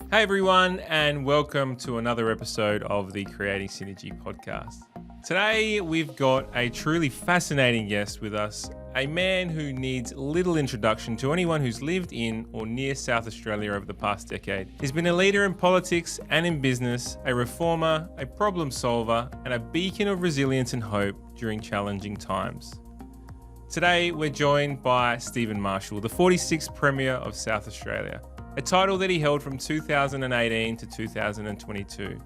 Hey everyone, and welcome to another episode of the Creating Synergy podcast. Today we've got a truly fascinating guest with us, a man who needs little introduction to anyone who's lived in or near South Australia over the past decade. He's been a leader in politics and in business, a reformer, a problem solver, and a beacon of resilience and hope during challenging times. Today we're joined by Stephen Marshall, the 46th Premier of South Australia, a title that he held from 2018 to 2022.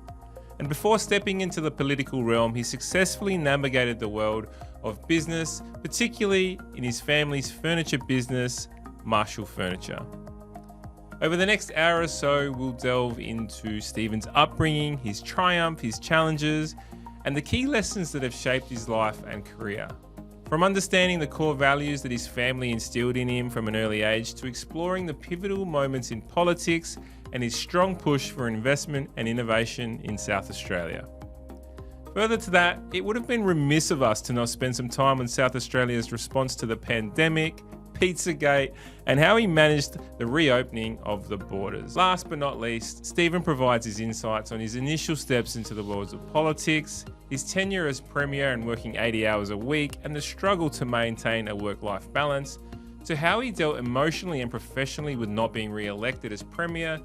And before stepping into the political realm, he successfully navigated the world of business, particularly in his family's furniture business, Marshall Furniture. Over the next hour or so, we'll delve into Stephen's upbringing, his triumph, his challenges, and the key lessons that have shaped his life and career. From understanding the core values that his family instilled in him from an early age to exploring the pivotal moments in politics and his strong push for investment and innovation in South Australia. Further to that, it would have been remiss of us to not spend some time on South Australia's response to the pandemic, Pizzagate, and how he managed the reopening of the borders. Last but not least, Stephen provides his insights on his initial steps into the worlds of politics, his tenure as Premier and working 80 hours a week, and the struggle to maintain a work-life balance, to how he dealt emotionally and professionally with not being re-elected as Premier,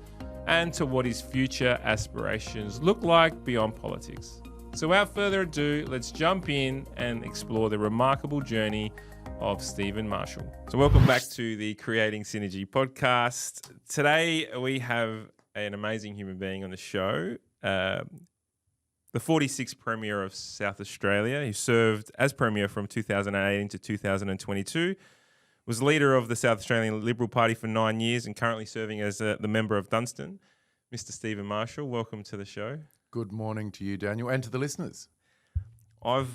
and to what his future aspirations look like beyond politics. So without further ado, let's jump in and explore the remarkable journey of Stephen Marshall. So welcome back to the Creating Synergy podcast. Today we have an amazing human being on the show, the 46th Premier of South Australia. He served as Premier from 2018 to 2022, was leader of the South Australian Liberal Party for 9 years and currently serving as the member of Dunstan. Mr. Stephen Marshall, welcome to the show. Good morning to you, Daniel, and to the listeners. I've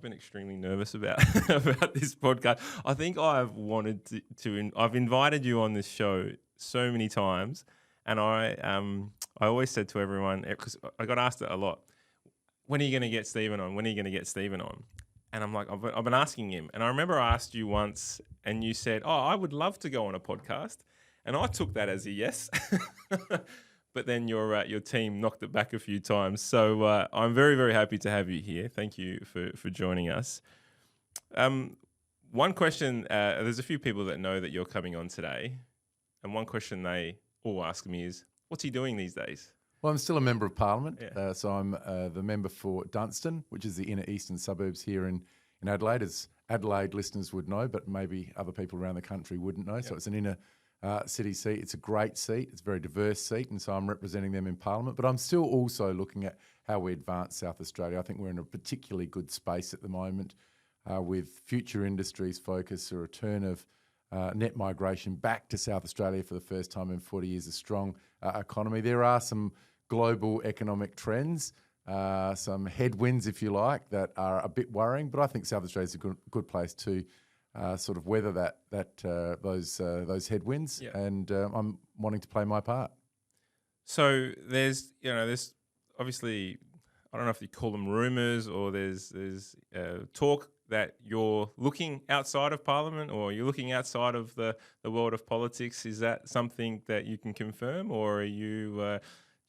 been extremely nervous about about this podcast. I think I've wanted to I've invited you on this show so many times, and I always said to everyone, because I got asked it a lot, when are you going to get Stephen on? When are you going to get Stephen on? And I'm like, I've been asking him, and I remember I asked you once, and you said, "Oh, I would love to go on a podcast," and I took that as a yes. But then your team knocked it back a few times. So I'm very, very happy to have you here. Thank you for joining us. One question, there's a few people that know that you're coming on today. And one question they all ask me is, what's he doing these days? Well, I'm still a member of Parliament. Yeah. So I'm the member for Dunstan, which is the inner eastern suburbs here in Adelaide, as Adelaide listeners would know, but maybe other people around the country wouldn't know. Yep. So it's an inner city seat. It's a great seat. It's a very diverse seat, and so I'm representing them in Parliament. But I'm still also looking at how we advance South Australia. I think we're in a particularly good space at the moment with future industries focus, a return of net migration back to South Australia for the first time in 40 years, a strong economy. There are some global economic trends, some headwinds, if you like, that are a bit worrying, but I think South Australia is a good place to sort of weather those headwinds, yeah. And I'm wanting to play my part. So there's obviously, I don't know if you call them rumours, or there's talk that you're looking outside of Parliament, or you're looking outside of the world of politics. Is that something that you can confirm, or are you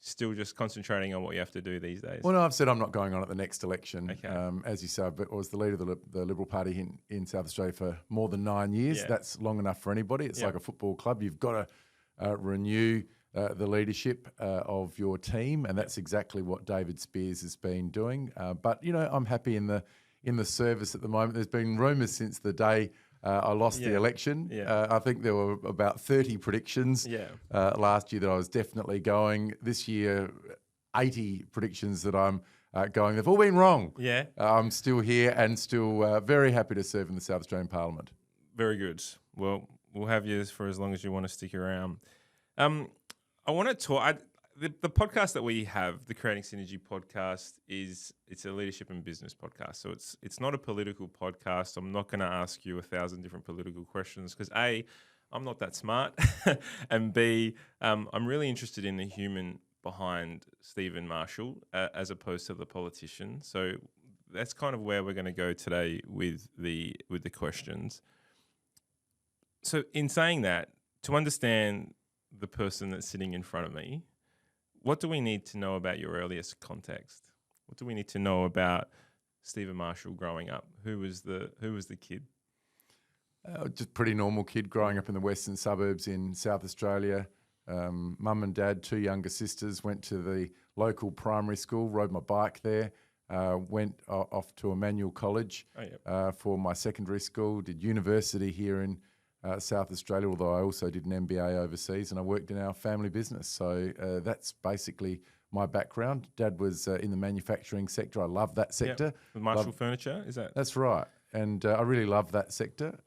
still just concentrating on what you have to do these days? Well, no, I've said I'm not going on at the next election. Okay. As you said, but I was the leader of the Liberal Party in South Australia for more than 9 years. Yeah. That's long enough for anybody. It's like a football club. You've got to renew the leadership of your team, and that's exactly what David Spears has been doing. But, I'm happy in the service at the moment. There's been rumours since the day I lost the election. Yeah. I think there were about 30 predictions last year that I was definitely going. This year, 80 predictions that I'm going. They've all been wrong. Yeah. I'm still here and still very happy to serve in the South Australian Parliament. Very good. Well, we'll have you for as long as you want to stick around. I want to talk... The podcast that we have, the Creating Synergy podcast, it's a leadership and business podcast. So it's not a political podcast. I'm not going to ask you 1,000 different political questions because A, I'm not that smart, and B, I'm really interested in the human behind Stephen Marshall as opposed to the politician. So that's kind of where we're going to go today with the questions. So in saying that, to understand the person that's sitting in front of me, what do we need to know about your earliest context? What do we need to know about Stephen Marshall growing up? Who was the kid? Just pretty normal kid growing up in the western suburbs in South Australia. Mum and dad, two younger sisters, went to the local primary school, rode my bike there, went off to Emmanuel College for my secondary school, did university here in South Australia, although I also did an MBA overseas, and I worked in our family business. So that's basically my background. Dad was in the manufacturing sector. I love that sector. With Marshall Furniture, is that? That's right. And I really love that sector.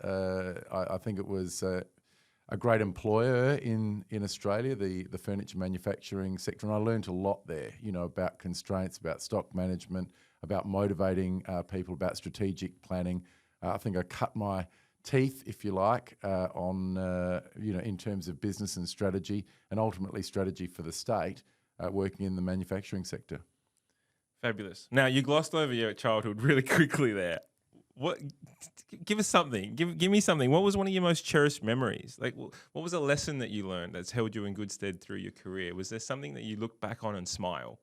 I think it was a great employer in Australia, the furniture manufacturing sector. And I learned a lot there, about constraints, about stock management, about motivating people, about strategic planning. I think I cut my teeth, if you like, on, in terms of business and strategy, and ultimately strategy for the state, working in the manufacturing sector. Fabulous. Now, you glossed over your childhood really quickly there. Give us something. Give me something. What was one of your most cherished memories? Like, what was a lesson that you learned that's held you in good stead through your career? Was there something that you look back on and smile?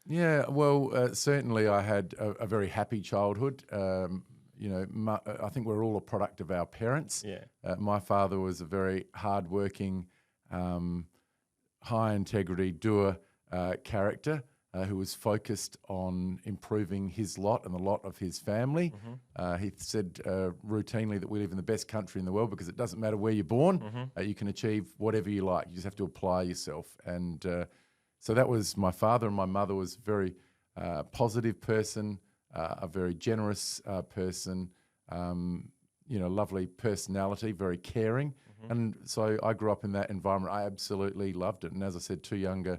Yeah, well, certainly I had a very happy childhood. I think we're all a product of our parents. Yeah. My father was a very hardworking, high integrity doer character. Who was focused on improving his lot and the lot of his family. Mm-hmm. He said routinely that we live in the best country in the world because it doesn't matter where you're born, mm-hmm. You can achieve whatever you like. You just have to apply yourself. And so that was my father, and my mother was a very positive person, a very generous person, lovely personality, very caring. Mm-hmm. And so I grew up in that environment. I absolutely loved it. And as I said, two younger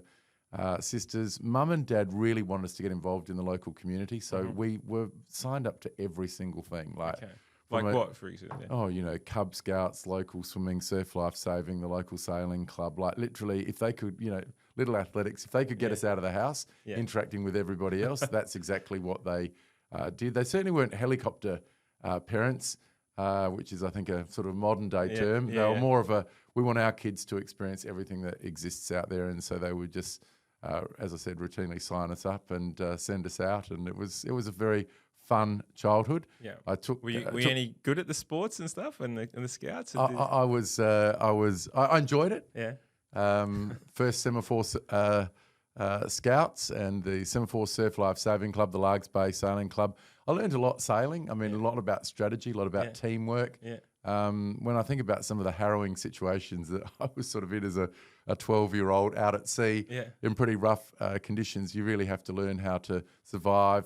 sisters. Mum and Dad really wanted us to get involved in the local community, so mm-hmm. we were signed up to every single thing. Like what, for example? Oh, Cub Scouts, local swimming, surf life saving, the local sailing club. Like literally, if they could, little athletics, if they could get us out of the house, interacting with everybody else, that's exactly what they did. They certainly weren't helicopter parents, which is, I think, a sort of modern day term. They were more of we want our kids to experience everything that exists out there, and so they would just, as I said, routinely sign us up and send us out, and it was a very fun childhood. Yeah, were you any good at the sports and stuff and the scouts? I enjoyed it. Yeah. First semaphore scouts and the Semaphore Surf Life Saving Club, the Largs Bay Sailing Club. I learned a lot sailing. I mean, a lot about strategy, a lot about teamwork. Yeah. When I think about some of the harrowing situations that I was sort of in as a 12-year-old out at sea in pretty rough conditions, you really have to learn how to survive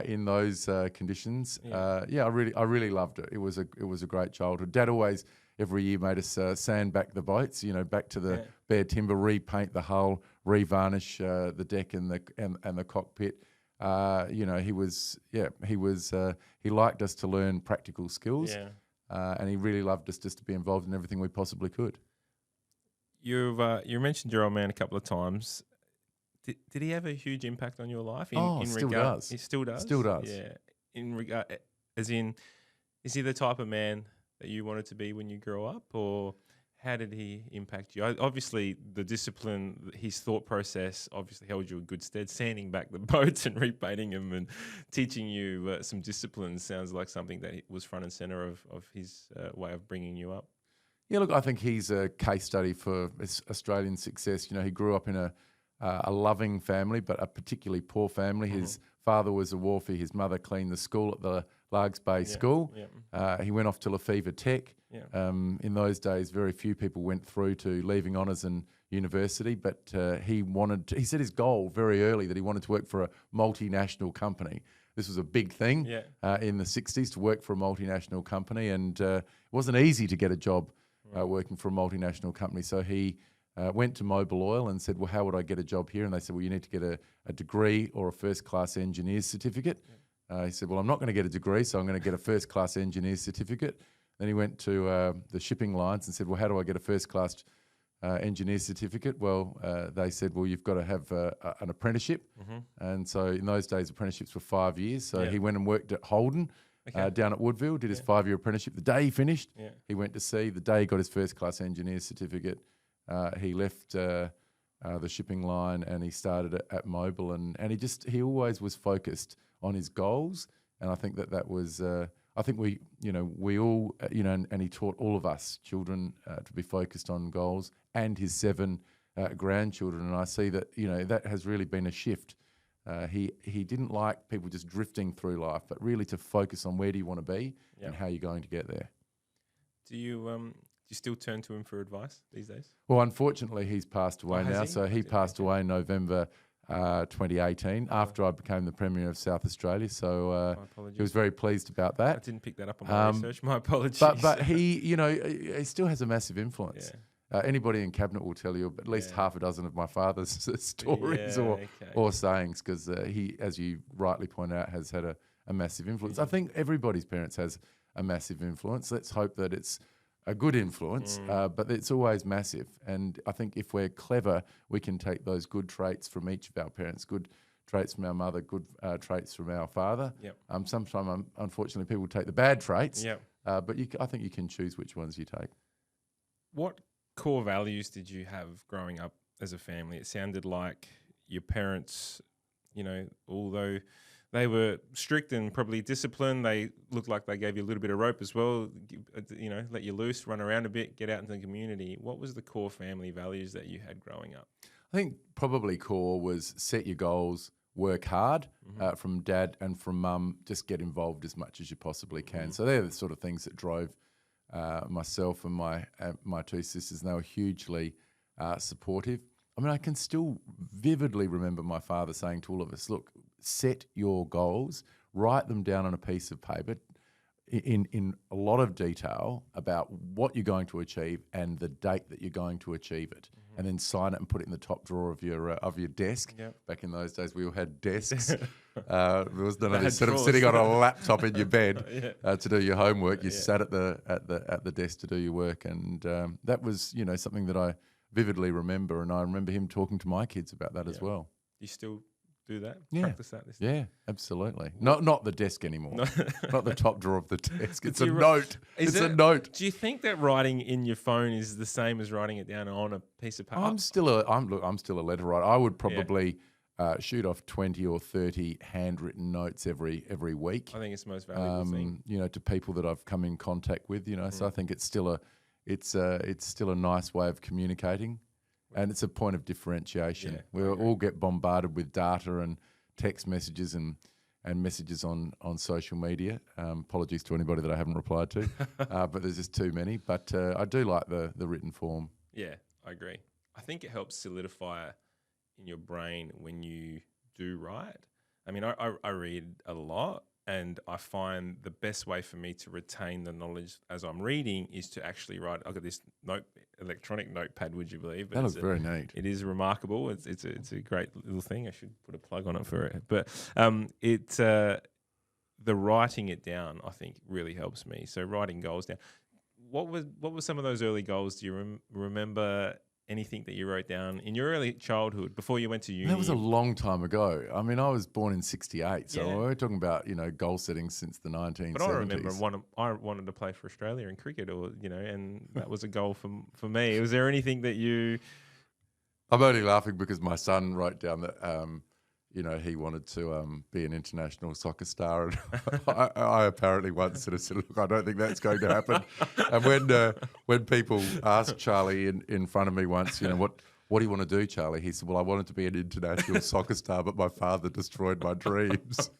in those conditions. I really loved it. It was a great childhood. Dad always every year made us sand back the boats, back to the bare timber, repaint the hull, revarnish the deck and the cockpit. He liked us to learn practical skills. Yeah. And he really loved us just to be involved in everything we possibly could. You mentioned your old man a couple of times. Did he have a huge impact on your life? Still does. He still does? Still does. Yeah. Is he the type of man that you wanted to be when you grow up, or how did he impact you? Obviously, the discipline, his thought process obviously held you in good stead. Sanding back the boats and repainting them and teaching you some discipline sounds like something that was front and center of his way of bringing you up. Yeah, look, I think he's a case study for Australian success. He grew up in a loving family, but a particularly poor family. Mm-hmm. His father was a wharfie. His mother cleaned the school at the Largs Bay School. Yeah. He went off to Lefevre Tech. Yeah. In those days, very few people went through to leaving honours and university, but he said his goal very early that he wanted to work for a multinational company. This was a big thing in the 60s, to work for a multinational company, and it wasn't easy to get a job working for a multinational company. So he went to Mobil Oil and said, well, how would I get a job here? And they said, well, you need to get a degree or a first-class engineer's certificate. He said, well, I'm not going to get a degree, so I'm going to get a first-class engineer's certificate. Then he went to the shipping lines and said, well, how do I get a first-class engineer's certificate? Well, they said, well, you've got to have an apprenticeship. Mm-hmm. And so in those days, apprenticeships were 5 years. So he went and worked at Holden down at Woodville, did his 5-year apprenticeship. The day he finished, he went to sea. The day he got his first-class engineer's certificate, He left the shipping line and he started at Mobil, and he always was focused on his goals, and I think that was I think we all and he taught all of us children to be focused on goals, and his 7 grandchildren, and I see that that has really been a shift. He didn't like people just drifting through life, but really to focus on where do you want to be and how you're going to get there. Do you still turn to him for advice these days? Well, unfortunately, he's passed away now. So he passed Okay. away in November 2018 after I became the Premier of South Australia. So My apologies. he was very pleased about I that. didn't pick that up on my research. My apologies. But he still has a massive influence. Anybody in cabinet will tell you at least half a dozen of my father's stories or sayings, because he, as you rightly point out, has had a massive influence. I think everybody's parents has a massive influence. Let's hope that it's a good influence, but it's always massive. And I think if we're clever, we can take those good traits from each of our parents, good traits from our mother, good traits from our father. Sometimes, unfortunately, people take the bad traits, but I think you can choose which ones you take. What core values did you have growing up as a family? It sounded like your parents, although they were strict and probably disciplined, they looked like they gave you a little bit of rope as well, let you loose, run around a bit, get out into the community. What was the core family values that you had growing up? I think probably core was set your goals, work hard. From dad and from mum, just get involved as much as you possibly can. So they're the sort of things that drove myself and my 2 sisters, and they were hugely supportive. I mean, I can still vividly remember my father saying to all of us, look, set your goals, write them down on a piece of paper in a lot of detail about what you're going to achieve and the date that you're going to achieve it, and then sign it and put it in the top drawer of your desk. Back in those days, we all had desks. There was none of this sort of sitting on a laptop in your bed to do your homework. You sat at the desk to do your work, and that was something that I vividly remember, and I remember him talking to my kids about that as well. You still do that? Yeah. Practice that? Yeah, absolutely. Not the desk anymore. Not the top drawer of the desk. It's a note. It's a note. Do you think that writing in your phone is the same as writing it down on a piece of paper? I'm still a letter writer. I would probably shoot off 20 or 30 handwritten notes every week. I think it's the most valuable thing. To people that I've come in contact with. So I think it's still a nice way of communicating. And it's a point of differentiation. We all get bombarded with data and text messages and messages on social media. Apologies to anybody that I haven't replied to, but there's just too many. But I do like the written form. Yeah, I agree. I think it helps solidify in your brain when you do write. I mean, I read a lot, and I find the best way for me to retain the knowledge as I'm reading is to actually write. I've got this electronic notepad, would you believe? But that looks very neat. It is remarkable. It's a great little thing. I should put a plug on it for it. But the writing it down, I think, really helps me. So writing goals down. What were some of those early goals? Do you remember anything that you wrote down in your early childhood before you went to uni? That was a long time ago. I mean, I was born in '68, so we're talking about goal setting since the 1970s. But I remember I wanted to play for Australia in cricket, and that was a goal for me. Was there anything that you? I'm only laughing because my son wrote down that he wanted to be an international soccer star, and I apparently once sort of said, "Look, I don't think that's going to happen." And when people asked Charlie in front of me once, what do you want to do, Charlie? He said, "Well, I wanted to be an international soccer star, but my father destroyed my dreams."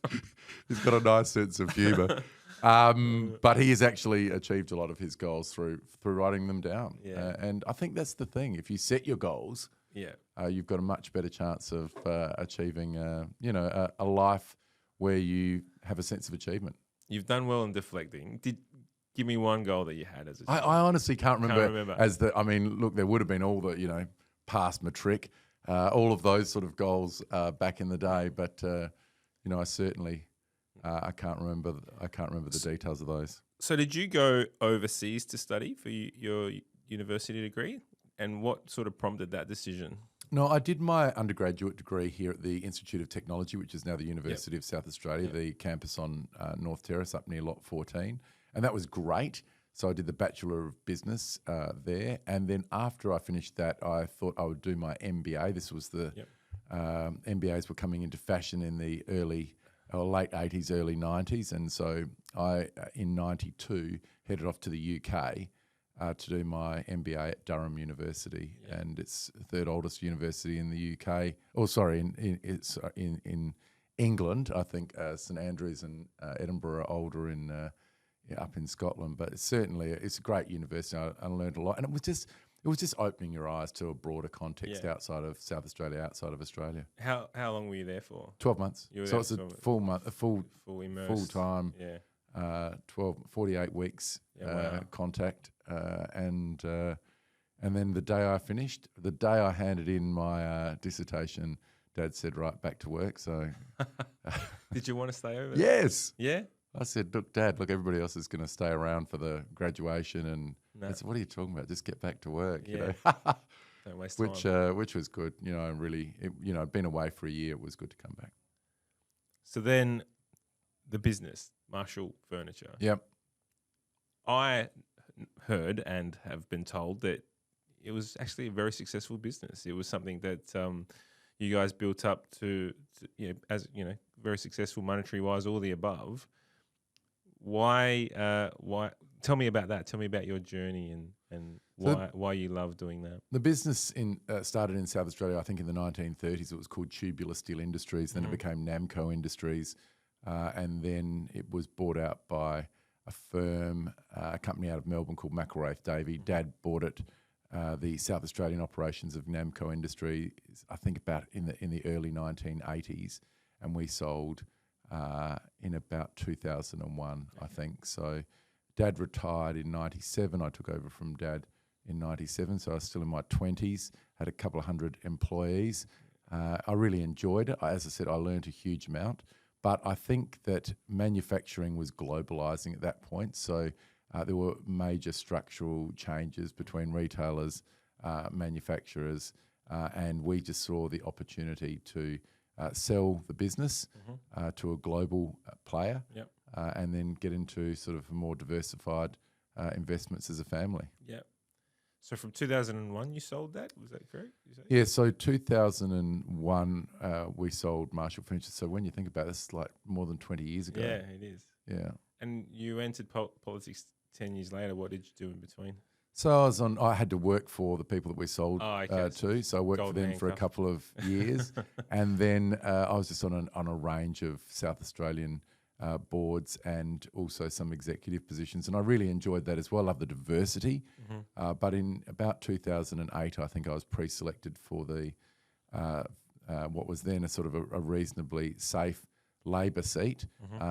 He's got a nice sense of humour, but he has actually achieved a lot of his goals through writing them down. And I think that's the thing. If you set your goals. You've got a much better chance of achieving, a life where you have a sense of achievement. You've done well in deflecting. Give me one goal that you had as a child. I honestly can't remember. Look, there would have been all the, pass matric, all of those sort of goals back in the day. But I certainly I can't remember the details of those. So did you go overseas to study for your university degree? And what sort of prompted that decision? No, I did my undergraduate degree here at the Institute of Technology, which is now the University of South Australia, the campus on North Terrace up near Lot 14. And that was great. So I did the Bachelor of Business there. And then after I finished that, I thought I would do my MBA. This was the MBAs were coming into fashion in the late 80s, early 90s. And so I, in 92, headed off to the UK to do my MBA at Durham University. And it's the third oldest university in the UK. It's in England. I think St Andrews and Edinburgh are older up in Scotland. But it's a great university. I learned a lot. And it was just opening your eyes to a broader context outside of South Australia, outside of Australia. How long were you there for? 12 months. So it's a full immersed. Full time, 48 weeks contact. And then the day I finished, the day I handed in my dissertation, Dad said, right, back to work. So, did you want to stay over? Yes. Yeah? I said, look, Dad, everybody else is going to stay around for the graduation. And I said, what are you talking about? Just get back to work. Yeah. You know? Don't waste time. Which was good. I'd been away for a year. It was good to come back. So then the business, Marshall Furniture. Yep. I heard and have been told that it was actually a very successful business. It was something that you guys built up to very successful monetary wise, all the above. Why? Tell me about that. Tell me about your journey and why you love doing that. The business started in South Australia, I think in the 1930s. It was called Tubular Steel Industries. Then it became Namco Industries. And then it was bought out by a firm, a company out of Melbourne called McIlwraith Davey. Dad bought it, the South Australian operations of Namco Industries, I think about in the early 1980s. And we sold in about 2001, I think. So Dad retired in 97. I took over from Dad in 97. So I was still in my 20s, had a couple of hundred employees. I really enjoyed it. As I said, I learned a huge amount. But I think that manufacturing was globalising at that point. So there were major structural changes between retailers, manufacturers, and we just saw the opportunity to sell the business to a global player and then get into sort of more diversified investments as a family. Yeah. So from 2001 you sold that? Was that correct? Yeah, so 2001 we sold Marshall Furniture. So when you think about it, it's like more than 20 years ago. Yeah, it is. Yeah. And you entered politics 10 years later. What did you do in between? So I had to work for the people that we sold to. So I worked for them handcuff. for a couple of years. And then I was just on a range of South Australian boards and also some executive positions. And I really enjoyed that as well. I love the diversity. But in about 2008, I think I was pre-selected for the what was then a sort of a reasonably safe Labor seat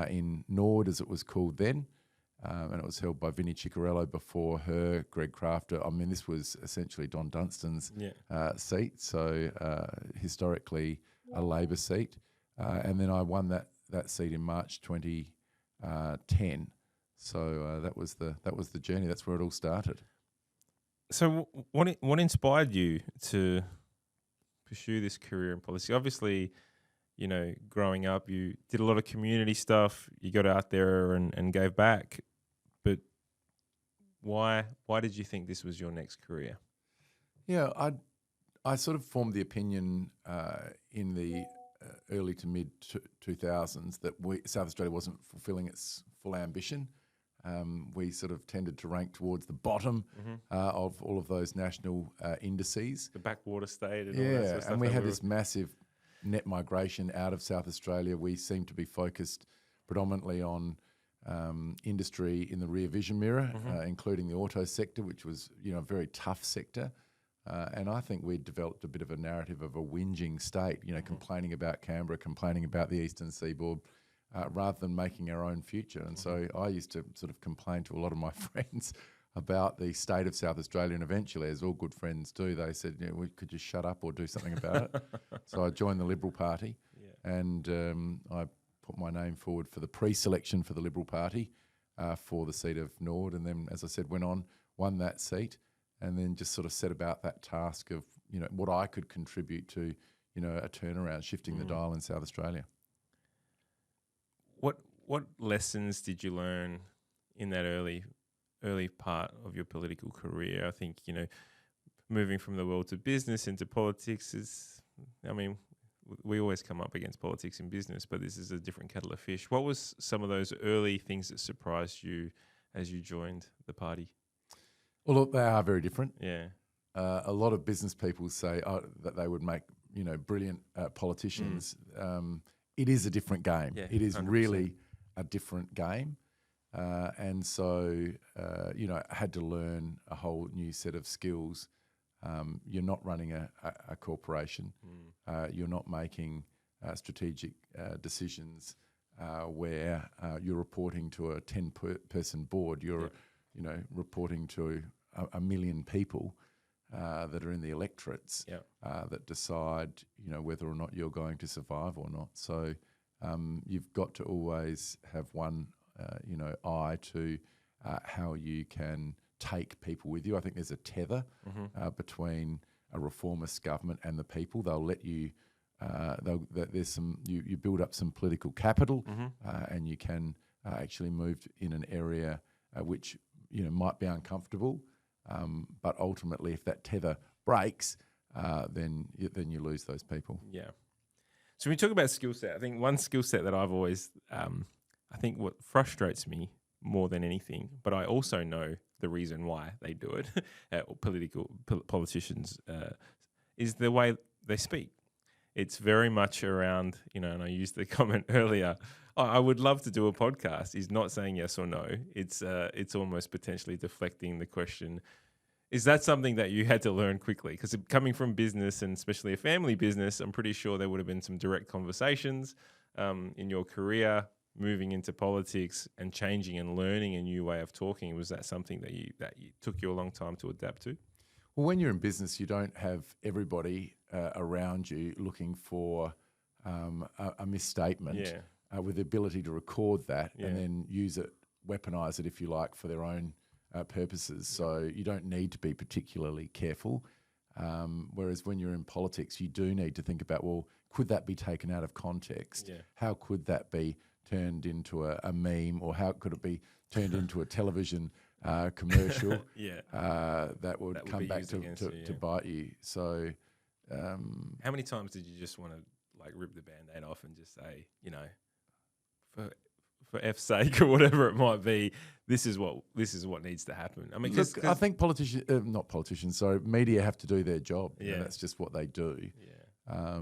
in Nord, as it was called then. And it was held by Vinnie Ciccarello, before her, Greg Crafter. I mean, this was essentially Don Dunstan's seat, so historically a Labor seat. And then I won that seat in March 2010. So that was the journey. That's where it all started. So what inspired you to pursue this career in politics? Obviously, growing up, you did a lot of community stuff. You got out there and gave back. But why did you think this was your next career? Yeah, I sort of formed the opinion in the early to mid 2000s that South Australia wasn't fulfilling its full ambition. We sort of tended to rank towards the bottom of all of those national indices. The backwater state and all that sort of stuff. And we had this massive net migration out of South Australia. We seemed to be focused predominantly on industry in the rear vision mirror, including the auto sector, which was a very tough sector. And I think we developed a bit of a narrative of a whinging state, complaining about Canberra, complaining about the eastern seaboard, rather than making our own future. And so I used to sort of complain to a lot of my friends about the state of South Australia, and eventually, as all good friends do, they said, could you shut up or do something about it? So I joined the Liberal Party, and I put my name forward for the pre-selection for the Liberal Party for the seat of Nord, and then, as I said, won that seat, and then just sort of set about that task of what I could contribute to a turnaround, shifting the dial in South Australia. What lessons did you learn in that early early part of your political career. I think, moving from the world to business into politics is, we always come up against politics in business, but this is a different kettle of fish. What was some of those early things that surprised you as you joined the party? Well, look, they are very different. Yeah. A lot of business people say that they would make, brilliant politicians. It is a different game. Yeah, it is 100%. really a different game. And so, I had to learn a whole new set of skills. You're not running a corporation. You're not making strategic decisions where you're reporting to a 10-person board. You're, reporting to a million people that are in the electorates that decide, whether or not you're going to survive or not. So you've got to always have one, eye to how you can take people with you. I think there's a tether between a reformist government and the people. They'll let you. There's some. You build up some political capital, and you can actually move in an area which might be uncomfortable. But ultimately, if that tether breaks, then you lose those people. Yeah. So when we talk about skill set, I think one skill set that I've always, I think what frustrates me more than anything, but I also know the reason why they do it, politicians, is the way they speak. It's very much around, and I used the comment earlier, I would love to do a podcast. He's not saying yes or no. It's almost potentially deflecting the question. Is that something that you had to learn quickly? Because coming from business, and especially a family business, I'm pretty sure there would have been some direct conversations in your career, moving into politics and changing and learning a new way of talking. Was that something that you took you a long time to adapt to? Well, when you're in business, you don't have everybody around you looking for a misstatement with the ability to record that and then use it, weaponize it, if you like, for their own purposes. So you don't need to be particularly careful. Whereas when you're in politics, you do need to think about, well, could that be taken out of context? Yeah. How could that be turned into a meme, or how could it be turned into a television commercial that would come back to bite you? So how many times did you just want to rip the Band-Aid off and just say, for F's sake or whatever it might be, this is what needs to happen? I mean, look, I think media have to do their job. Yeah, that's just what they do. Yeah.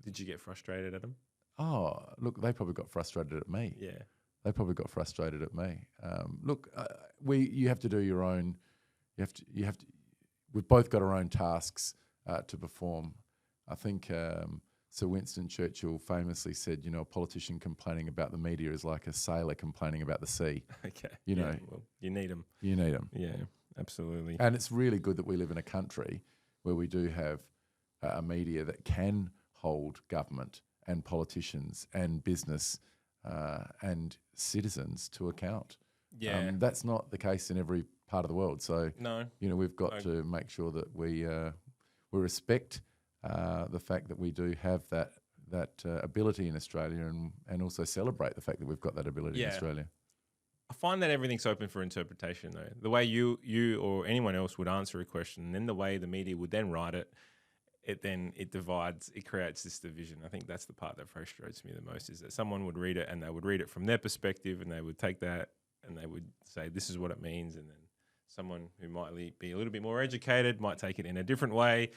Did you get frustrated at them? Oh, look, they probably got frustrated at me. Yeah. They probably got frustrated at me. Look, you have to do your own. We've both got our own tasks to perform. I think Sir Winston Churchill famously said, a politician complaining about the media is like a sailor complaining about the sea. Okay. Well, you need them. You need them. Yeah, absolutely. And it's really good that we live in a country where we do have a media that can hold government and politicians and business and citizens to account. Yeah. That's not the case in every part of the world. So, no, we've got to make sure that we respect the fact that we do have that ability in Australia, and also celebrate the fact that we've got that ability in Australia. I find that everything's open for interpretation, though. The way you or anyone else would answer a question, and then the way the media would then write it, it divides, it creates this division. I think that's the part that frustrates me the most, is that someone would read it and they would read it from their perspective, and they would take that and they would say, this is what it means. And then someone who might be a little bit more educated might take it in a different way.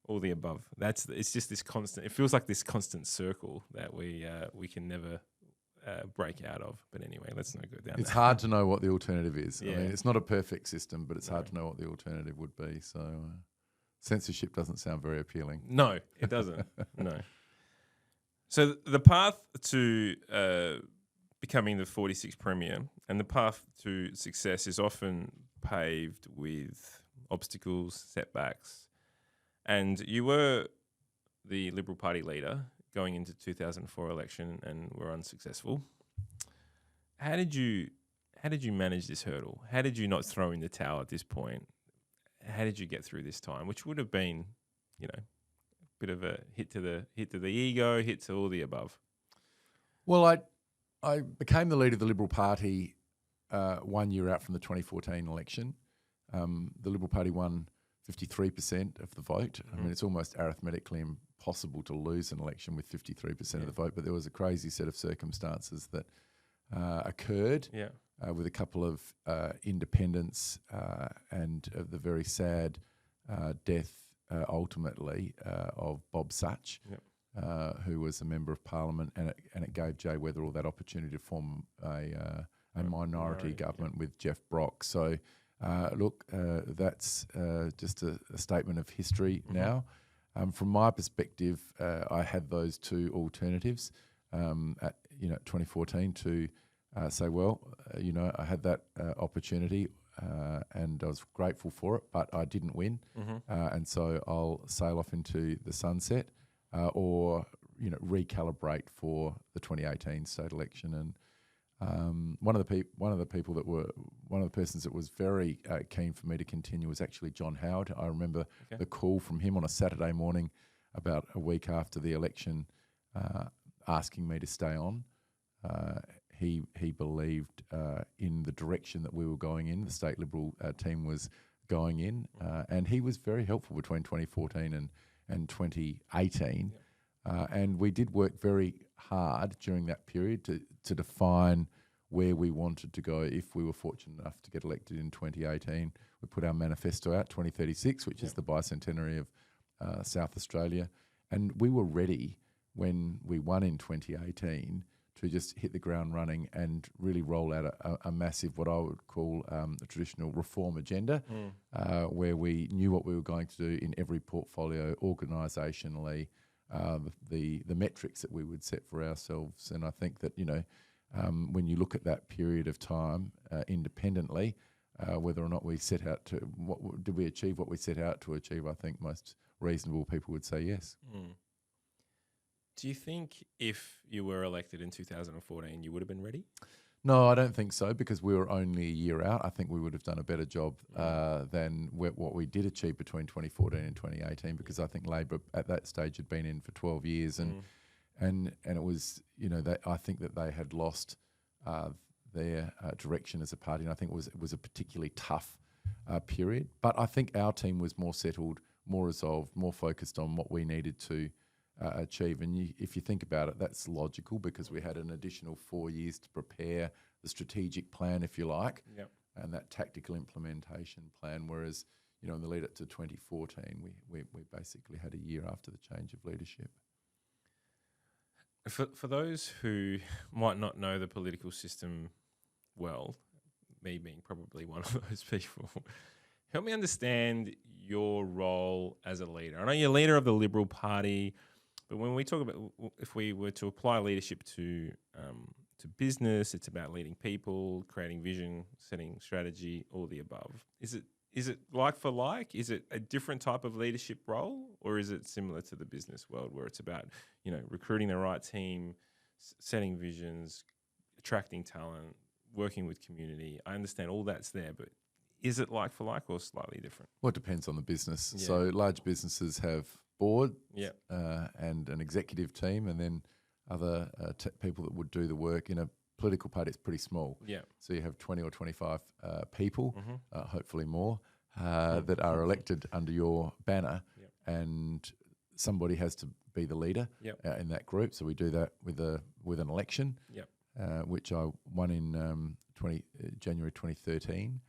All the above. It's just this constant. It feels like this constant circle that we can never break out of. But anyway, let's not go down. It's hard to know what the alternative is. Yeah. I mean, it's not a perfect system, but it's hard to know what the alternative would be. So censorship doesn't sound very appealing. No, it doesn't. No. So the path to becoming the 46th Premier and the path to success is often paved with obstacles, setbacks. And you were the Liberal Party leader going into 2004 election and were unsuccessful. How did you manage this hurdle? How did you not throw in the towel at this point? How did you get through this time, which would have been, a bit of a hit to the ego, hit to all the above? Well, I became the leader of the Liberal Party 1 year out from the 2014 election, the Liberal Party won 53% of the vote. I mean, it's almost arithmetically impossible to lose an election with 53% of the vote, but there was a crazy set of circumstances that occurred with a couple of independents and the very sad death ultimately of Bob Such, who was a member of Parliament, and it gave Jay Weatherill that opportunity to form a minority government with Jeff Brock. So, look, that's just a statement of history now. From my perspective, I had those two alternatives at 2014 to say, well, I had that opportunity and I was grateful for it, but I didn't win, and so I'll sail off into the sunset or recalibrate for the 2018 state election. And one of the persons that was very keen for me to continue was actually John Howard. I remember the call from him on a Saturday morning about a week after the election, asking me to stay on. He believed in the direction that we were going in, the state Liberal team was going in, and he was very helpful between 2014 and 2018. And we did work very hard during that period to define where we wanted to go if we were fortunate enough to get elected in 2018. We put our manifesto out, 2036, which is the bicentenary of South Australia. And we were ready when we won in 2018 to just hit the ground running and really roll out a massive, what I would call a traditional reform agenda, where we knew what we were going to do in every portfolio, organisationally, the metrics that we would set for ourselves. And I think that, when you look at that period of time independently, whether or not we set out to, did we achieve what we set out to achieve, I think most reasonable people would say yes. Do you think if you were elected in 2014, you would have been ready? No, I don't think so, because we were only a year out. I think we would have done a better job than what we did achieve between 2014 and 2018, because I think Labor at that stage had been in for 12 years and it was, I think that they had lost their direction as a party, and I think it was a particularly tough period. But I think our team was more settled, more resolved, more focused on what we needed to achieve. And if you think about it, that's logical, because we had an additional 4 years to prepare the strategic plan, if you like, and that tactical implementation plan. Whereas, in the lead up to 2014, we basically had a year after the change of leadership. For those who might not know the political system well, me being probably one of those people, help me understand your role as a leader. I know you're leader of the Liberal Party, but when we talk about, if we were to apply leadership to business, it's about leading people, creating vision, setting strategy, all the above. Is it like for like? Is it a different type of leadership role, or is it similar to the business world where it's about, recruiting the right team, setting visions, attracting talent, working with community? I understand all that's there, but is it like for like or slightly different? Well, it depends on the business. Yeah. So large businesses have board and an executive team, and then other people that would do the work. In a political party, it's pretty small. So you have 20 or 25 people, hopefully more, that are elected under your banner, and somebody has to be the leader in that group. So we do that with an election, which I won in January 2013.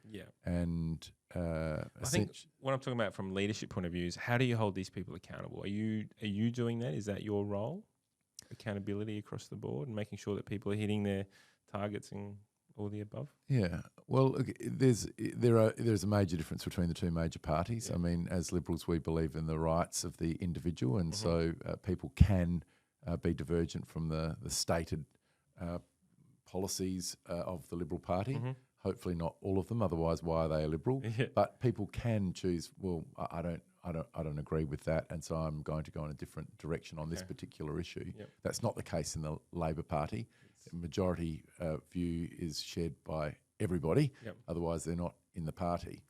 And I think what I'm talking about from leadership point of view is, how do you hold these people accountable? Are you doing that? Is that your role? Accountability across the board and making sure that people are hitting their targets and all the above? Yeah. Well, there's a major difference between the two major parties. I mean, as Liberals, we believe in the rights of the individual, and so people can be divergent from the stated policies of the Liberal Party. Hopefully not all of them, otherwise why are they a Liberal? But people can choose, well, I don't agree with that, and so I'm going to go in a different direction on this particular issue. That's not the case in the Labor Party. The majority view is shared by everybody, otherwise they're not in the party,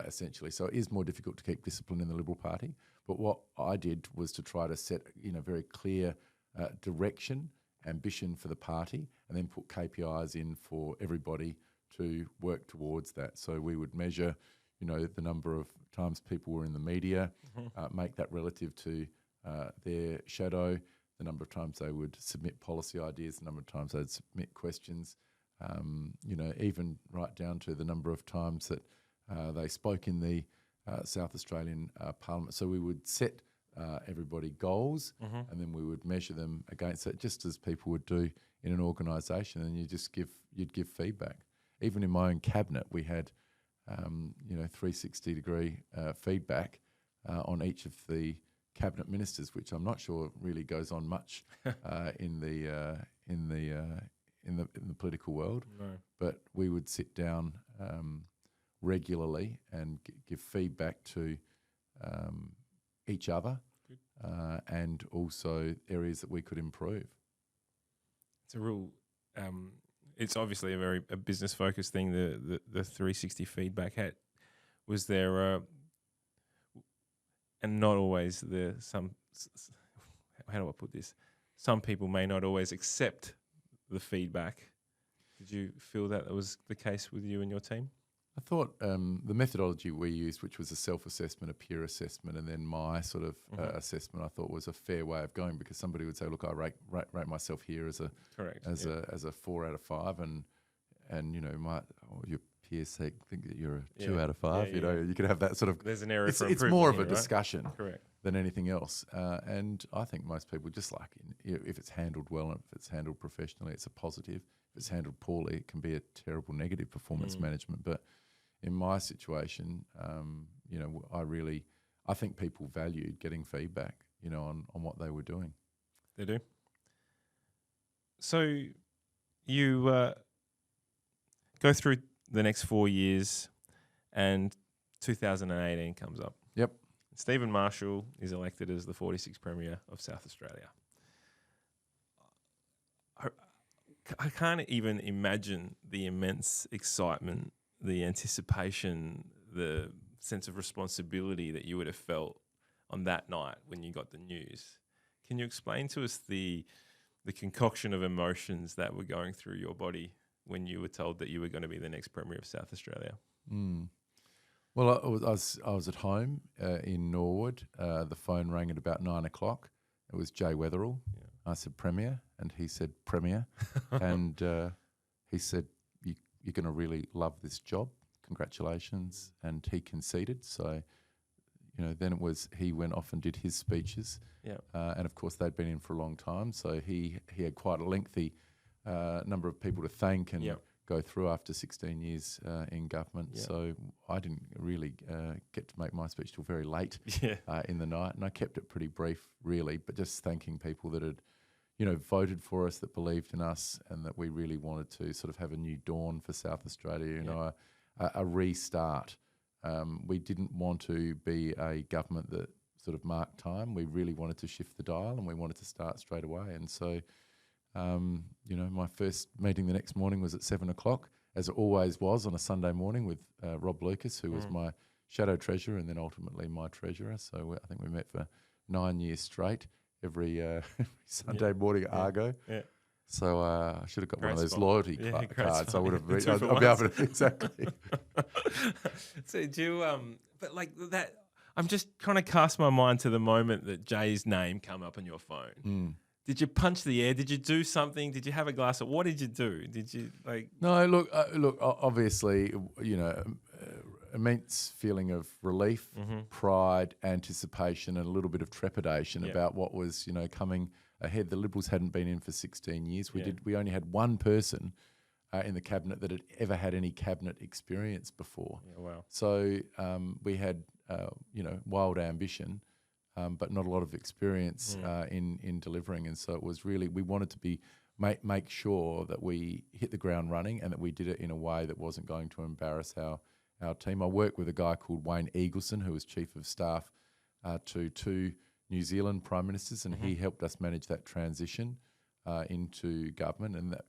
essentially. So it is more difficult to keep discipline in the Liberal Party. But what I did was to try to set very clear direction, ambition for the party, and then put KPIs in for everybody to work towards that. So we would measure, the number of times people were in the media, make that relative to their shadow, the number of times they would submit policy ideas, the number of times they'd submit questions, even right down to the number of times that they spoke in the South Australian Parliament. So we would set everybody goals, and then we would measure them against that, just as people would do in an organisation, and you'd give feedback. Even in my own cabinet, we had 360-degree feedback on each of the cabinet ministers, which I'm not sure really goes on much in the political world. No. But we would sit down regularly and give feedback to each other, and also areas that we could improve. It's a real. It's obviously a business focused thing. The 360 feedback was there, and not always some. How do I put this? Some people may not always accept the feedback. Did you feel that was the case with you and your team? I thought the methodology we used, which was a self-assessment, a peer assessment, and then my sort of assessment, I thought was a fair way of going, because somebody would say, "Look, I rate myself here as a 4 out of 5," and your peers think that you're a 2 out of 5. You could have that sort of. There's an area for it's improvement. It's more of a right? discussion, Correct, than anything else. And I think most people just like if it's handled well and if it's handled professionally, it's a positive. If it's handled poorly, it can be a terrible negative performance management. But in my situation, I think people valued getting feedback, on what they were doing. They do. So you go through the next 4 years, and 2018 comes up. Yep. Stephen Marshall is elected as the 46th Premier of South Australia. I can't even imagine the immense excitement, the anticipation, the sense of responsibility that you would have felt on that night when you got the news. Can you explain to us the concoction of emotions that were going through your body when you were told that you were going to be the next Premier of South Australia? Well, I was at home in Norwood. The phone rang at about 9 o'clock. It was Jay Weatherill. Yeah. I said, "Premier," and he said, "Premier," and he said, "You're going to really love this job. Congratulations." And he conceded. So, then he went off and did his speeches. Yeah. And of course, they'd been in for a long time. So he had quite a lengthy number of people to thank and go through after 16 years in government. Yep. So I didn't really get to make my speech till very late in the night. And I kept it pretty brief, really, but just thanking people that had, voted for us, that believed in us, and that we really wanted to sort of have a new dawn for South Australia, a restart. We didn't want to be a government that sort of marked time. We really wanted to shift the dial, and we wanted to start straight away. And so, my first meeting the next morning was at 7 o'clock, as it always was on a Sunday morning, with Rob Lucas, who was my shadow treasurer and then ultimately my treasurer. So I think we met for 9 years straight every Sunday morning at Argo. Yeah. So I should have got one of those loyalty cards. I would have. I'll be able to exactly. So do you, but like that, I'm just trying to cast my mind to the moment that Jay's name come up on your phone. Did you punch the air? Did you do something? Did you have a glass of? What did you do? Did you like? No, look. Obviously, immense feeling of relief, pride, anticipation, and a little bit of trepidation about what was, coming ahead. The Liberals hadn't been in for 16 years. We only had one person in the cabinet that had ever had any cabinet experience before. Yeah, wow. So we had, wild ambition. But not a lot of experience in delivering, and so it was really, we wanted to make sure that we hit the ground running and that we did it in a way that wasn't going to embarrass our team. I worked with a guy called Wayne Eagleson, who was Chief of Staff to 2 New Zealand Prime Ministers, and he helped us manage that transition into government, and that,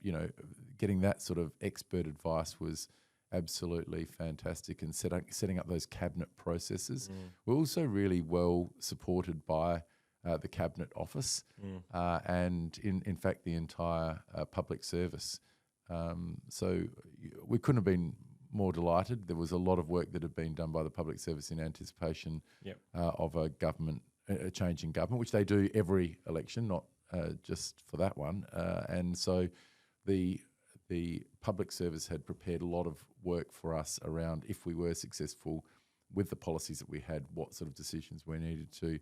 getting that sort of expert advice was absolutely fantastic, and setting up those cabinet processes. We're also really well supported by the Cabinet Office and in fact the entire public service. So we couldn't have been more delighted. There was a lot of work that had been done by the public service in anticipation of a change in government, which they do every election, not just for that one. And so the public service had prepared a lot of work for us around, if we were successful with the policies that we had, what sort of decisions we needed to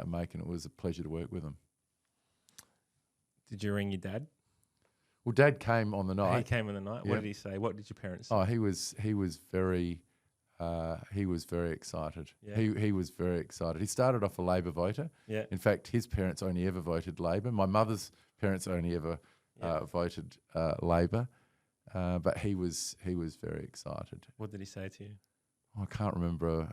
make, and it was a pleasure to work with them. Did you ring your dad? Well, Dad came on the night. He came on the night. What did he say? What did your parents say? Oh, he was very excited. Yeah. He was very excited. He started off a Labor voter. Yeah. In fact, his parents only ever voted Labor. My mother's parents only ever voted Labor, but he was very excited. What did he say to you? I can't remember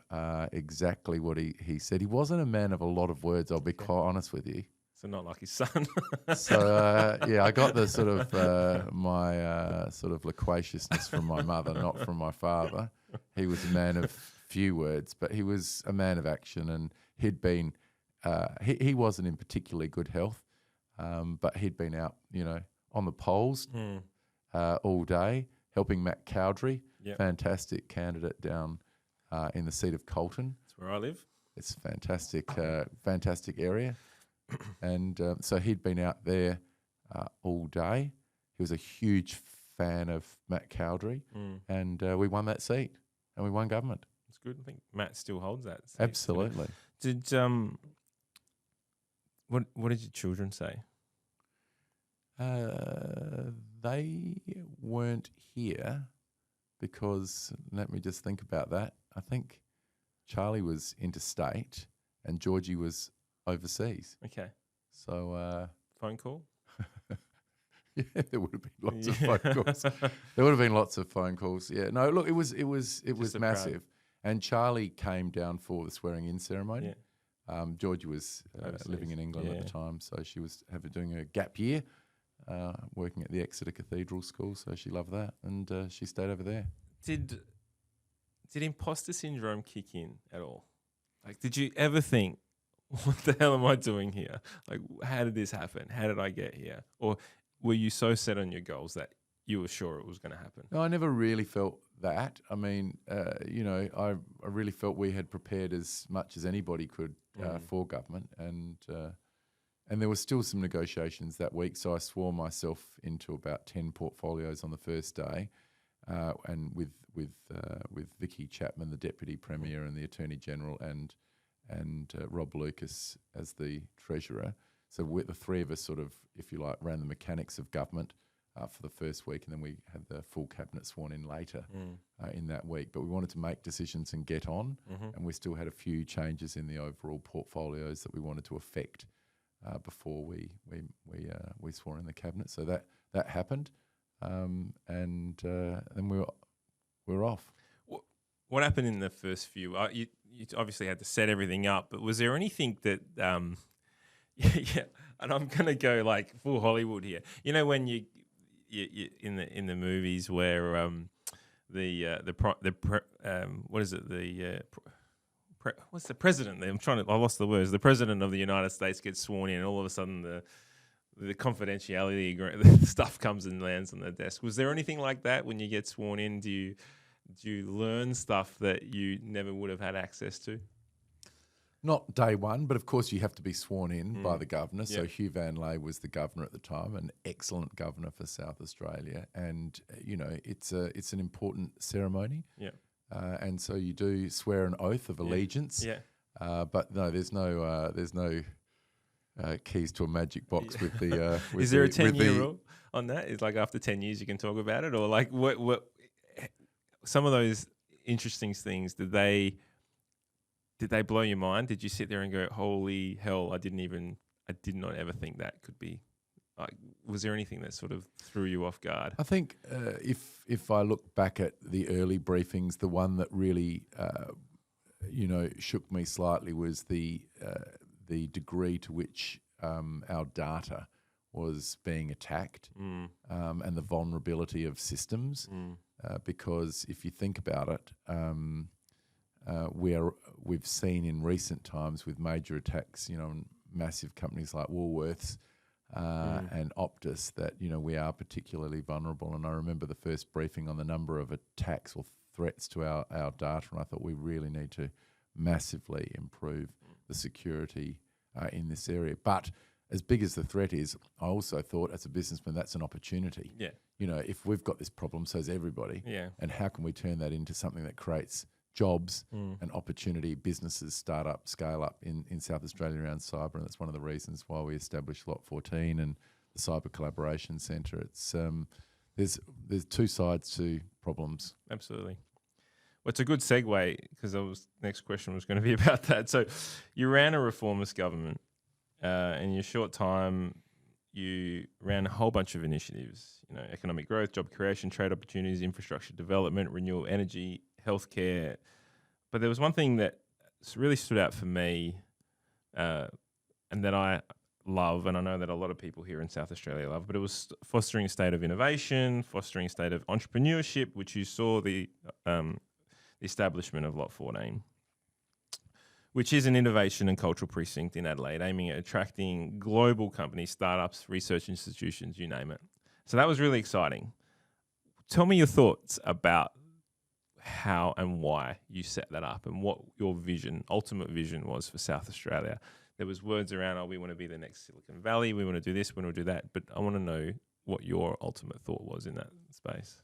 exactly what he said. He wasn't a man of a lot of words, I'll be quite honest with you. So not like his son. So, I got the sort of my sort of loquaciousness from my mother, not from my father. He was a man of few words, but he was a man of action, and he'd been, he wasn't in particularly good health, but he'd been out, on the polls all day, helping Matt Cowdery, fantastic candidate down in the seat of Colton. That's where I live. It's a fantastic area. And so he'd been out there all day. He was a huge fan of Matt Cowdery, and we won that seat, and we won government. That's good. I think Matt still holds that seat. Absolutely. Did what did your children say? They weren't here because, let me just think about that. I think Charlie was interstate and Georgie was overseas. Okay. So phone call? Yeah, there would have been lots of phone calls. There would have been lots of phone calls. Yeah. No, look, it was massive. And Charlie came down for the swearing in ceremony. Yeah. Georgie was living in England at the time, so she was doing a gap year, working at the Exeter Cathedral School, so she loved that, and she stayed over there. Did imposter syndrome kick in at all? Like, did you ever think, what the hell am I doing here? Like, how did this happen? How did I get here? Or were you so set on your goals that you were sure it was going to happen? No, I never really felt that. I mean, I really felt we had prepared as much as anybody could for government, and there were still some negotiations that week. So I swore myself into about 10 portfolios on the first day, and with Vicky Chapman, the Deputy Premier, and the Attorney General, and Rob Lucas as the Treasurer. So the three of us sort of, if you like, ran the mechanics of government for the first week, and then we had the full cabinet sworn in later in that week. But we wanted to make decisions and get on, and we still had a few changes in the overall portfolios that we wanted to effect before we swore in the cabinet. So that happened, and then we were off. What happened in the first few? You obviously had to set everything up, but was there anything that, yeah, and I'm gonna go like full Hollywood here. You know, when you in the movies where what's the president? I lost the words. The president of the United States gets sworn in, and all of a sudden the confidentiality stuff comes and lands on the desk. Was there anything like that when you get sworn in? Do you learn stuff that you never would have had access to? Not day one, but of course you have to be sworn in by the governor. So Hugh Van Lay was the governor at the time, an excellent governor for South Australia, and it's an important ceremony. Yeah. And so you do swear an oath of allegiance. Yeah. But no, there's no keys to a magic box with the. Is there a 10-year rule on that? Is like after 10 years you can talk about it, or like what? Some of those interesting things, did they blow your mind? Did you sit there and go, holy hell, I did not ever think that could be, like, was there anything that sort of threw you off guard? I think if I look back at the early briefings, the one that really, shook me slightly was the degree to which our data was being attacked and the vulnerability of systems. Because if you think about it, we've seen in recent times with major attacks, on massive companies like Woolworths, and Optus that, we are particularly vulnerable. And I remember the first briefing on the number of attacks or threats to our data, and I thought we really need to massively improve the security in this area. But as big as the threat is, I also thought as a businessman that's an opportunity. Yeah. If we've got this problem, so has everybody. Yeah. And how can we turn that into something that creates jobs and opportunity, businesses, start up, scale up in South Australia around cyber? And that's one of the reasons why we established Lot 14 and the Cyber Collaboration Centre. It's there's two sides to problems. Absolutely. Well, it's a good segue because next question was going to be about that. So you ran a reformist government. In your short time, you ran a whole bunch of initiatives, economic growth, job creation, trade opportunities, infrastructure development, renewable energy, healthcare. But there was one thing that really stood out for me and that I love, and I know that a lot of people here in South Australia love, but it was fostering a state of innovation, fostering a state of entrepreneurship, which you saw the establishment of Lot 14, which is an innovation and cultural precinct in Adelaide, aiming at attracting global companies, startups, research institutions, you name it. So that was really exciting. Tell me your thoughts about how and why you set that up and what your ultimate vision was for South Australia. There was words around, we want to be the next Silicon Valley, we want to do this, we want to do that, but I want to know what your ultimate thought was in that space.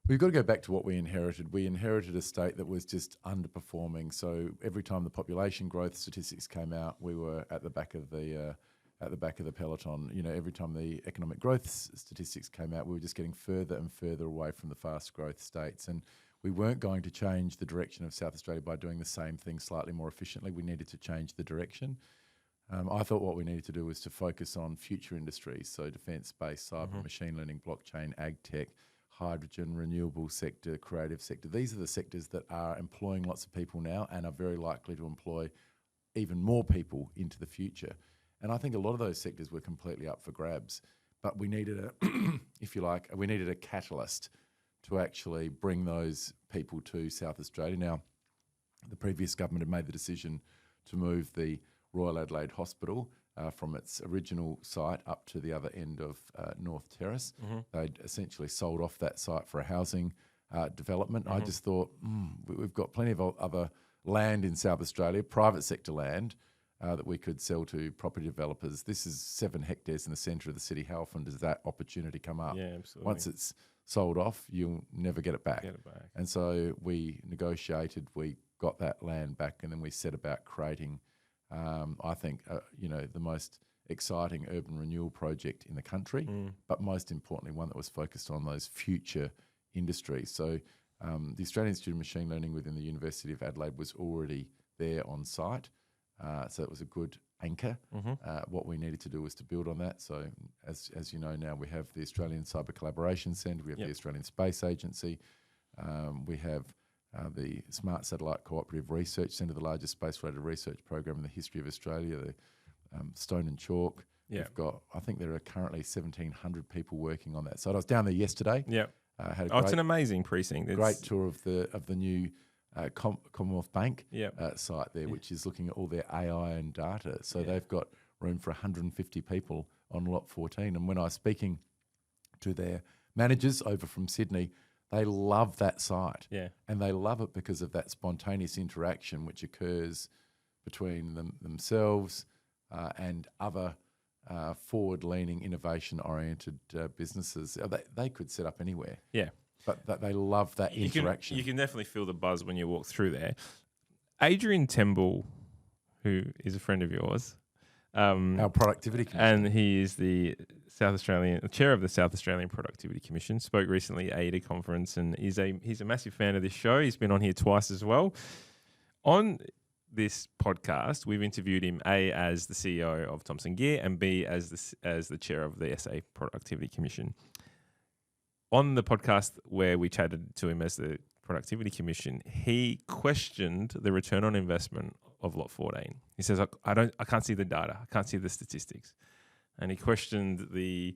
We've got to go back to what we inherited. We inherited a state that was just underperforming. So every time the population growth statistics came out, we were at the back of the peloton. Every time the economic growth statistics came out, we were just getting further and further away from the fast growth states. And we weren't going to change the direction of South Australia by doing the same thing slightly more efficiently. We needed to change the direction. I thought what we needed to do was to focus on future industries, so defence, space, cyber, machine learning, blockchain, ag tech, hydrogen, renewable sector, creative sector. These are the sectors that are employing lots of people now and are very likely to employ even more people into the future. And I think a lot of those sectors were completely up for grabs, but we needed we needed a catalyst to actually bring those people to South Australia. Now, the previous government had made the decision to move the Royal Adelaide Hospital from its original site up to the other end of North Terrace. They'd essentially sold off that site for a housing development. I just thought, we've got plenty of other land in South Australia, private sector land, that we could sell to property developers. This is 7 hectares in the centre of the city. How often does that opportunity come up? Yeah, absolutely. Once it's sold off, you'll never get it back. And so we negotiated, we got that land back, and then we set about creating I think, the most exciting urban renewal project in the country, but most importantly, one that was focused on those future industries. So the Australian Institute of Machine Learning within the University of Adelaide was already there on site. So it was a good anchor. What we needed to do was to build on that. So as you know now, we have the Australian Cyber Collaboration Centre, we have the Australian Space Agency, we have the Smart Satellite Cooperative Research Centre, the largest space-related research program in the history of Australia, the Stone and Chalk. We've got, I think there are currently 1,700 people working on that. So I was down there yesterday. Had it's an amazing precinct. Great tour of the new Commonwealth Bank site there, which is looking at all their AI and data. So they've got room for 150 people on Lot 14. And when I was speaking to their managers over from Sydney, they love that site. And they love it because of that spontaneous interaction which occurs between themselves and other forward-leaning, innovation-oriented businesses. They could set up anywhere. But they love that interaction. You can definitely feel the buzz when you walk through there. Adrian Temple, who is a friend of yours, our productivity commission, and he is the chair of the South Australian Productivity Commission, spoke recently at AIDA conference, and he's a massive fan of this show. He's been on here twice as well. On this podcast, we've interviewed him A, as the CEO of Thomson Gear, and B, as the chair of the SA Productivity Commission. On the podcast where we chatted to him as the Productivity Commission, he questioned the return on investment of Lot 14. He says, I can't see the data, I can't see the statistics. And he questioned the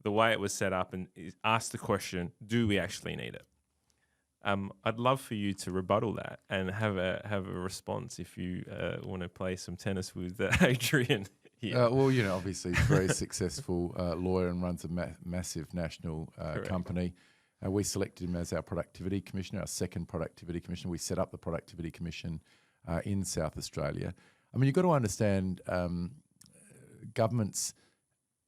way it was set up and asked the question, do we actually need it? I'd love for you to rebuttal that and have a response if you want to play some tennis with Adrian. here. Well, obviously he's a very successful lawyer and runs a massive national company. We selected him as our productivity commissioner, our second productivity commissioner. We set up the productivity commission in South Australia. I mean, you've got to understand governments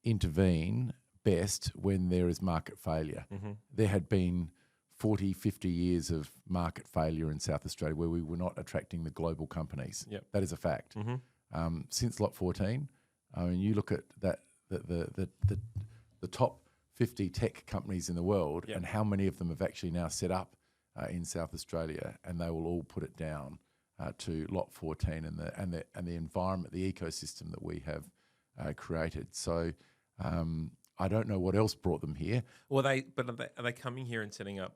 intervene best when there is market failure. Mm-hmm. There had been 40, 50 years of market failure in South Australia where we were not attracting the global companies. Yep. That is a fact. Mm-hmm. Since Lot 14, I mean, you look at that the top 50 tech companies in the world, Yep. and how many of them have actually now set up in South Australia, and they will all put it down to Lot 14 and the environment, the ecosystem that we have created. So I don't know what else brought them here. Well, are they coming here and setting up?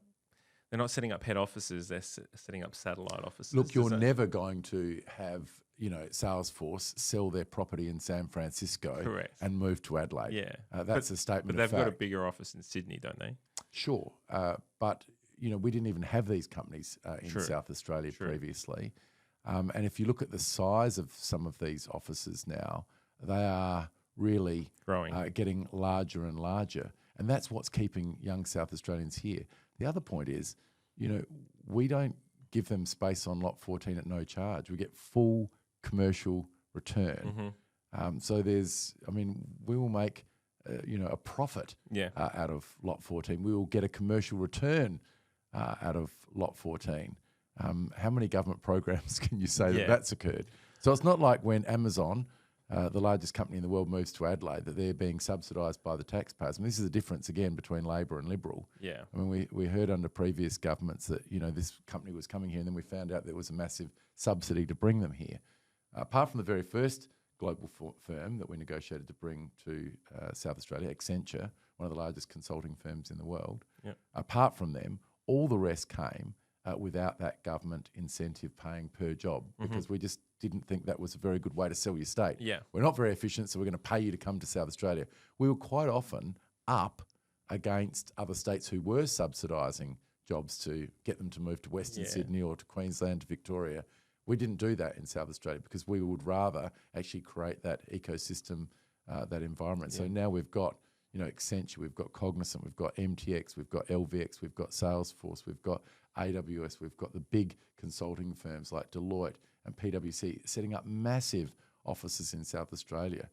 They're not setting up head offices. They're setting up satellite offices. Look, you're never going to have Salesforce sell their property in San Francisco Correct. and move to Adelaide. Yeah, that's a statement. But they've of fact. got a bigger office in Sydney, don't they? Sure, but we didn't even have these companies in True. South Australia True. previously. And if you look at the size of some of these offices now, they are really Growing. getting larger and larger. And that's what's keeping young South Australians here. The other point is, we don't give them space on Lot 14 at no charge. We get full commercial return. Mm-hmm. So we will make, a profit out of Lot 14. We will get a commercial return out of Lot 14. How many government programs can you say that that's occurred? So it's not like when Amazon, the largest company in the world, moves to Adelaide, that they're being subsidised by the taxpayers. And this is the difference, again, between Labor and Liberal. Yeah. I mean, we heard under previous governments that, this company was coming here, and then we found out there was a massive subsidy to bring them here. Apart from the very first global firm that we negotiated to bring to South Australia, Accenture, one of the largest consulting firms in the world, apart from them, all the rest came without that government incentive paying per job, because we just didn't think that was a very good way to sell your state. Yeah. We're not very efficient, so we're going to pay you to come to South Australia. We were quite often up against other states who were subsidising jobs to get them to move to Western Sydney or to Queensland, to Victoria. We didn't do that in South Australia because we would rather actually create that ecosystem, that environment. So now we've got Accenture, we've got Cognizant, we've got MTX, we've got LVX, we've got Salesforce, we've got AWS, we've got the big consulting firms like Deloitte and PwC setting up massive offices in South Australia.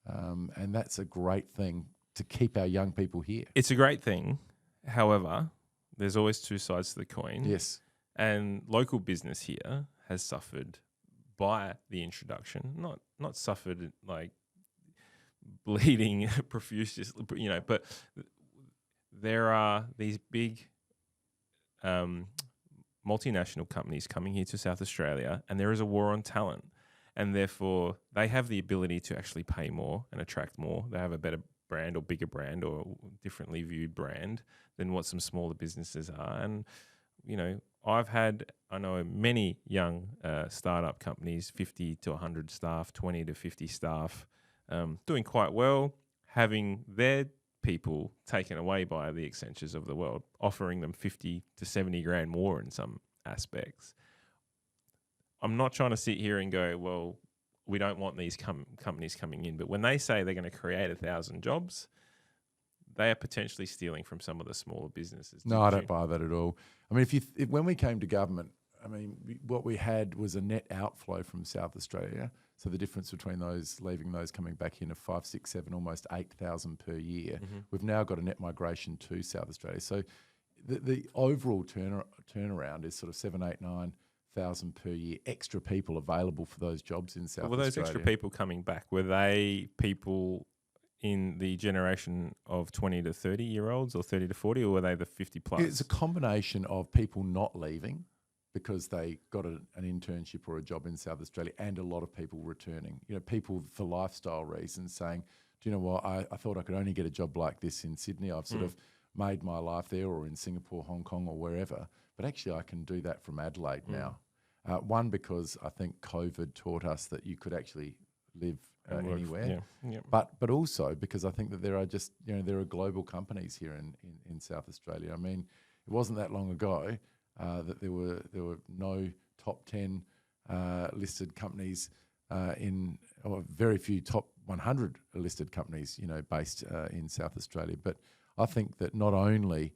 And that's a great thing to keep our young people here. It's a great thing. However, there's always two sides to the coin. Yes. And local business here has suffered by the introduction, not suffered like bleeding profusely, but there are these big multinational companies coming here to South Australia, and there is a war on talent, and therefore they have the ability to actually pay more and attract more. They have a better brand or bigger brand or differently viewed brand than what some smaller businesses are. And I know many young startup companies, 50 to 100 staff, 20 to 50 staff, doing quite well, having their people taken away by the Accentures of the world, offering them 50 to 70 grand more in some aspects. I'm not trying to sit here and go, well, we don't want these companies coming in. But when they say they're going to create 1,000 jobs, they are potentially stealing from some of the smaller businesses. No, I don't buy that at all. I mean, when we came to government, what we had was a net outflow from South Australia. So the difference between those leaving, those coming back in, of 5, 6, 7, almost 8,000 per year. We've now got a net migration to South Australia. So the overall turnaround is sort of 7, 8, 9,000 per year extra people available for those jobs in South Australia. Were those extra people coming back, were they people in the generation of 20 to 30-year-olds or 30 to 40, or were they the 50 plus? It's a combination of people not leaving because they got an internship or a job in South Australia, and a lot of people returning. People for lifestyle reasons saying, do you know what, I thought I could only get a job like this in Sydney. I've sort of made my life there, or in Singapore, Hong Kong or wherever. But actually I can do that from Adelaide now. One, because I think COVID taught us that you could actually live anywhere. But also because I think that there are just, there are global companies here in South Australia. I mean, it wasn't that long ago that there were no top 10 listed companies very few top 100 listed companies, based in South Australia. But I think that not only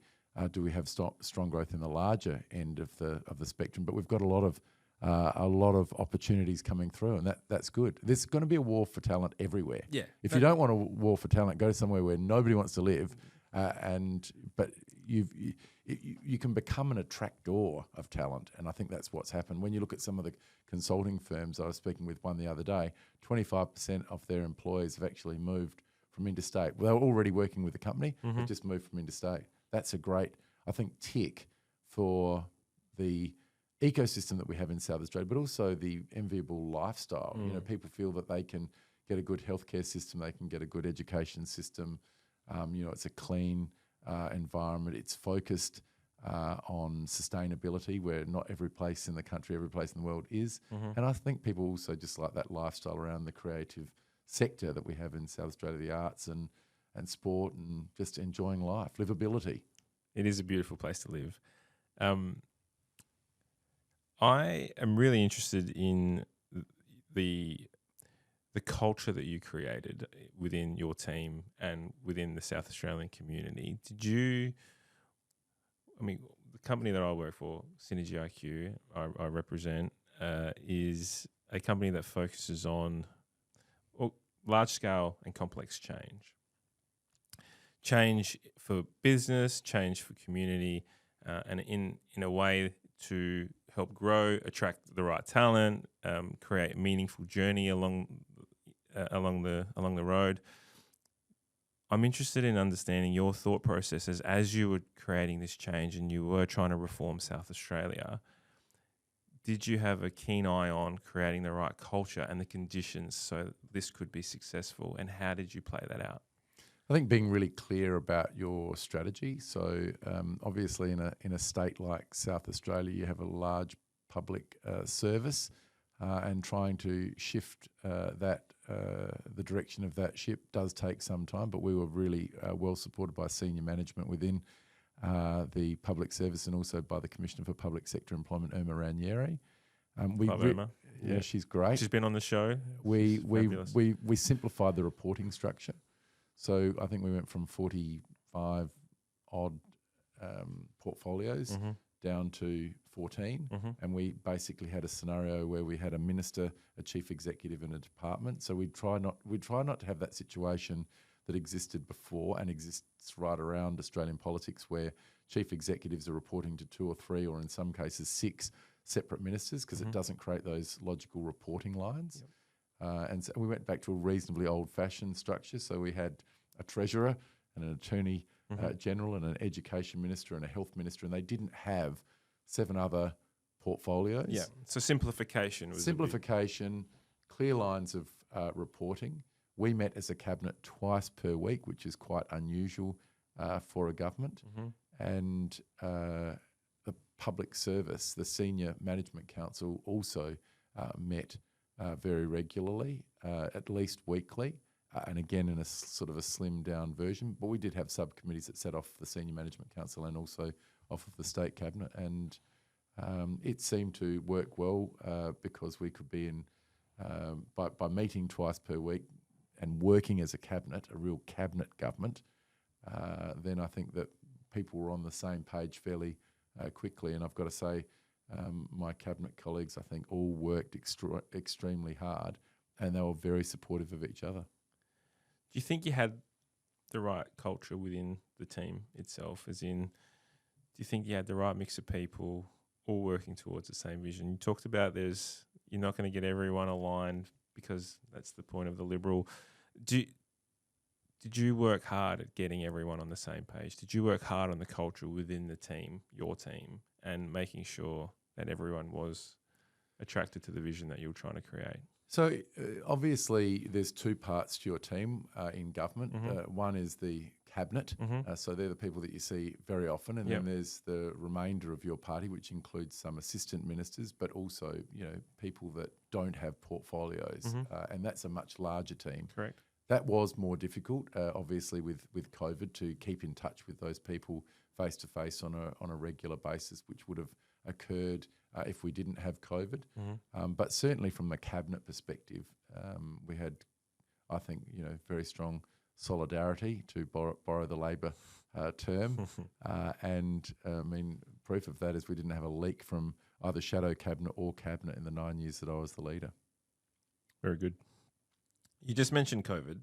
do we have strong growth in the larger end of the spectrum, but we've got a lot of opportunities coming through, and that's good. There's going to be a war for talent everywhere. Yeah. If you don't want a war for talent, go somewhere where nobody wants to live, but you can become an attractor of talent, and I think that's what's happened. When you look at some of the consulting firms, I was speaking with one the other day, 25% of their employees have actually moved from interstate. Well, they were already working with the company, they've just moved from interstate. That's a great, I think, tick for the ecosystem that we have in South Australia, but also the enviable lifestyle. People feel that they can get a good healthcare system, they can get a good education system. It's a clean environment. It's focused on sustainability, where not every place in the country, every place in the world is. And I think people also just like that lifestyle around the creative sector that we have in South Australia, the arts and sport and just enjoying life, livability. It is a beautiful place to live. I am really interested in the culture that you created within your team and within the South Australian community. The company that I work for, SynergyIQ, I represent, is a company that focuses on large-scale and complex change. Change for business, change for community, and in a way to help grow, attract the right talent, create a meaningful journey along the road. I'm interested in understanding your thought processes as you were creating this change and you were trying to reform South Australia. Did you have a keen eye on creating the right culture and the conditions so this could be successful, and how did you play that out? I think being really clear about your strategy. So obviously in a state like South Australia, you have a large public service, and trying to shift the direction of that ship does take some time, but we were really well supported by senior management within the public service and also by the Commissioner for Public Sector Employment, Irma Ranieri. Irma. Yeah, she's great. She's been on the show. We simplified the reporting structure. So I think we went from 45 odd portfolios down to 14, and we basically had a scenario where we had a minister, a chief executive, and a department. So we try not to have that situation that existed before and exists right around Australian politics, where chief executives are reporting to 2 or 3, or in some cases 6 separate ministers, because it doesn't create those logical reporting lines. And so we went back to a reasonably old-fashioned structure. So we had a treasurer and an attorney general and an education minister and a health minister, and they didn't have 7 other portfolios. Yeah, so simplification was clear lines of reporting. We met as a cabinet twice per week, which is quite unusual for a government. And the public service, the senior management council, also met very regularly, at least weekly, and again in a sort of a slimmed down version. But we did have subcommittees that sat off the senior management council and also off of the state cabinet, and it seemed to work well because we could be in by meeting twice per week and working as a cabinet, a real cabinet government. Then I think that people were on the same page fairly quickly, and I've got to say, my cabinet colleagues, I think, all worked extremely hard, and they were very supportive of each other. Do you think you had the right culture within the team itself? As in, do you think you had the right mix of people all working towards the same vision? You talked about you're not going to get everyone aligned because that's the point of the Liberal. Did you work hard at getting everyone on the same page? Did you work hard on the culture within the team, your team, and making sure that everyone was attracted to the vision that you were trying to create? So obviously there's 2 parts to your team in government. One is the cabinet, so they're the people that you see very often, and then there's the remainder of your party, which includes some assistant ministers, but also people that don't have portfolios, and that's a much larger team. Correct. That was more difficult, obviously, with COVID, to keep in touch with those people face to face on a regular basis, which would have occurred if we didn't have COVID. But certainly from a cabinet perspective, we had, I think, very strong solidarity, to borrow the Labor term. And proof of that is we didn't have a leak from either shadow cabinet or cabinet in the 9 years that I was the leader. Very good. You just mentioned COVID.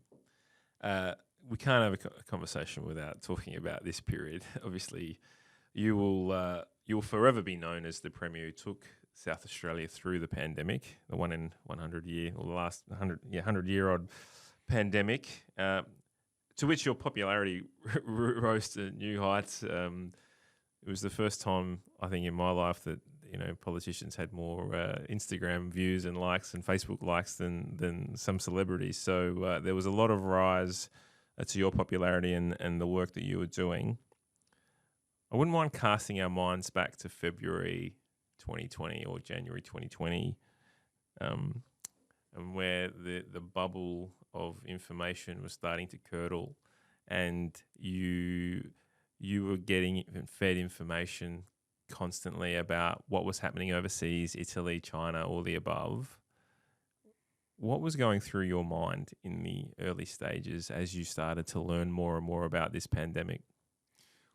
We can't have a conversation without talking about this period. Obviously, you will forever be known as the Premier who took South Australia through the pandemic, the 1 in 100 year, or the last 100-year-old pandemic, to which your popularity rose to new heights. It was the first time, I think, in my life that politicians had more Instagram views and likes and Facebook likes than some celebrities. So there was a lot of rise to your popularity and the work that you were doing. I wouldn't mind casting our minds back to February 2020 or January 2020, and where the bubble of information was starting to curdle, and you were getting fed information constantly about what was happening overseas, Italy, China, all the above. What was going through your mind in the early stages as you started to learn more and more about this pandemic?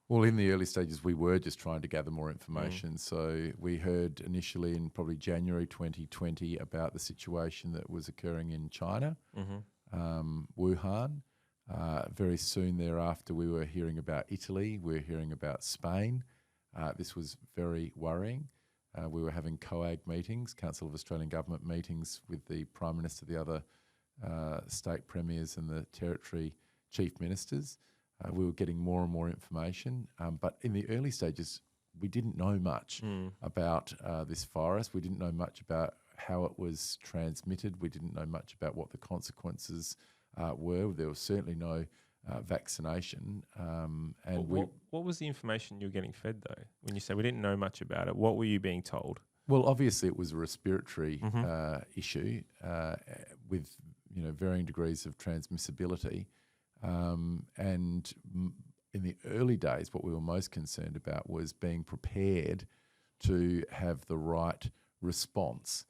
Well, in the early stages, we were just trying to gather more information. So we heard initially in probably January 2020 about the situation that was occurring in China, Wuhan. Very soon thereafter, we were hearing about Italy. We were hearing about Spain. This was very worrying. We were having COAG meetings, Council of Australian Government meetings, with the Prime Minister, the other state premiers and the territory chief ministers. We were getting more and more information. But in the early stages, we didn't know much about this virus. We didn't know much about how it was transmitted. We didn't know much about what the consequences were. There was certainly no vaccination. What was the information you were getting fed, though? When you say we didn't know much about it, what were you being told? Well, obviously it was a respiratory issue with varying degrees of transmissibility. And in the early days, what we were most concerned about was being prepared to have the right response.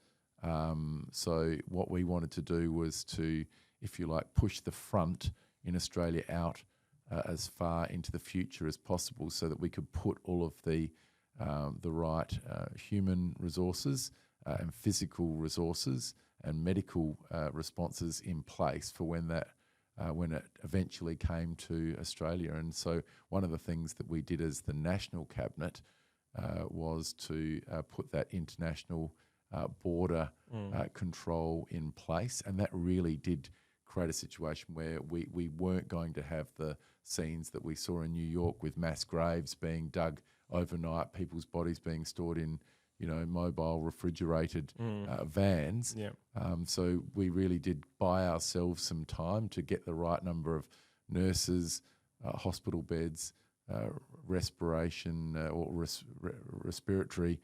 So what we wanted to do was to, if you like, push the front in Australia out as far into the future as possible, so that we could put all of the right human resources and physical resources and medical responses in place for when it eventually came to Australia. And so one of the things that we did as the National Cabinet was to put that international border control in place. And that really did create a situation where we weren't going to have the scenes that we saw in New York, with mass graves being dug overnight, people's bodies being stored in mobile refrigerated vans. So we really did buy ourselves some time to get the right number of nurses, hospital beds, respiration or respiratory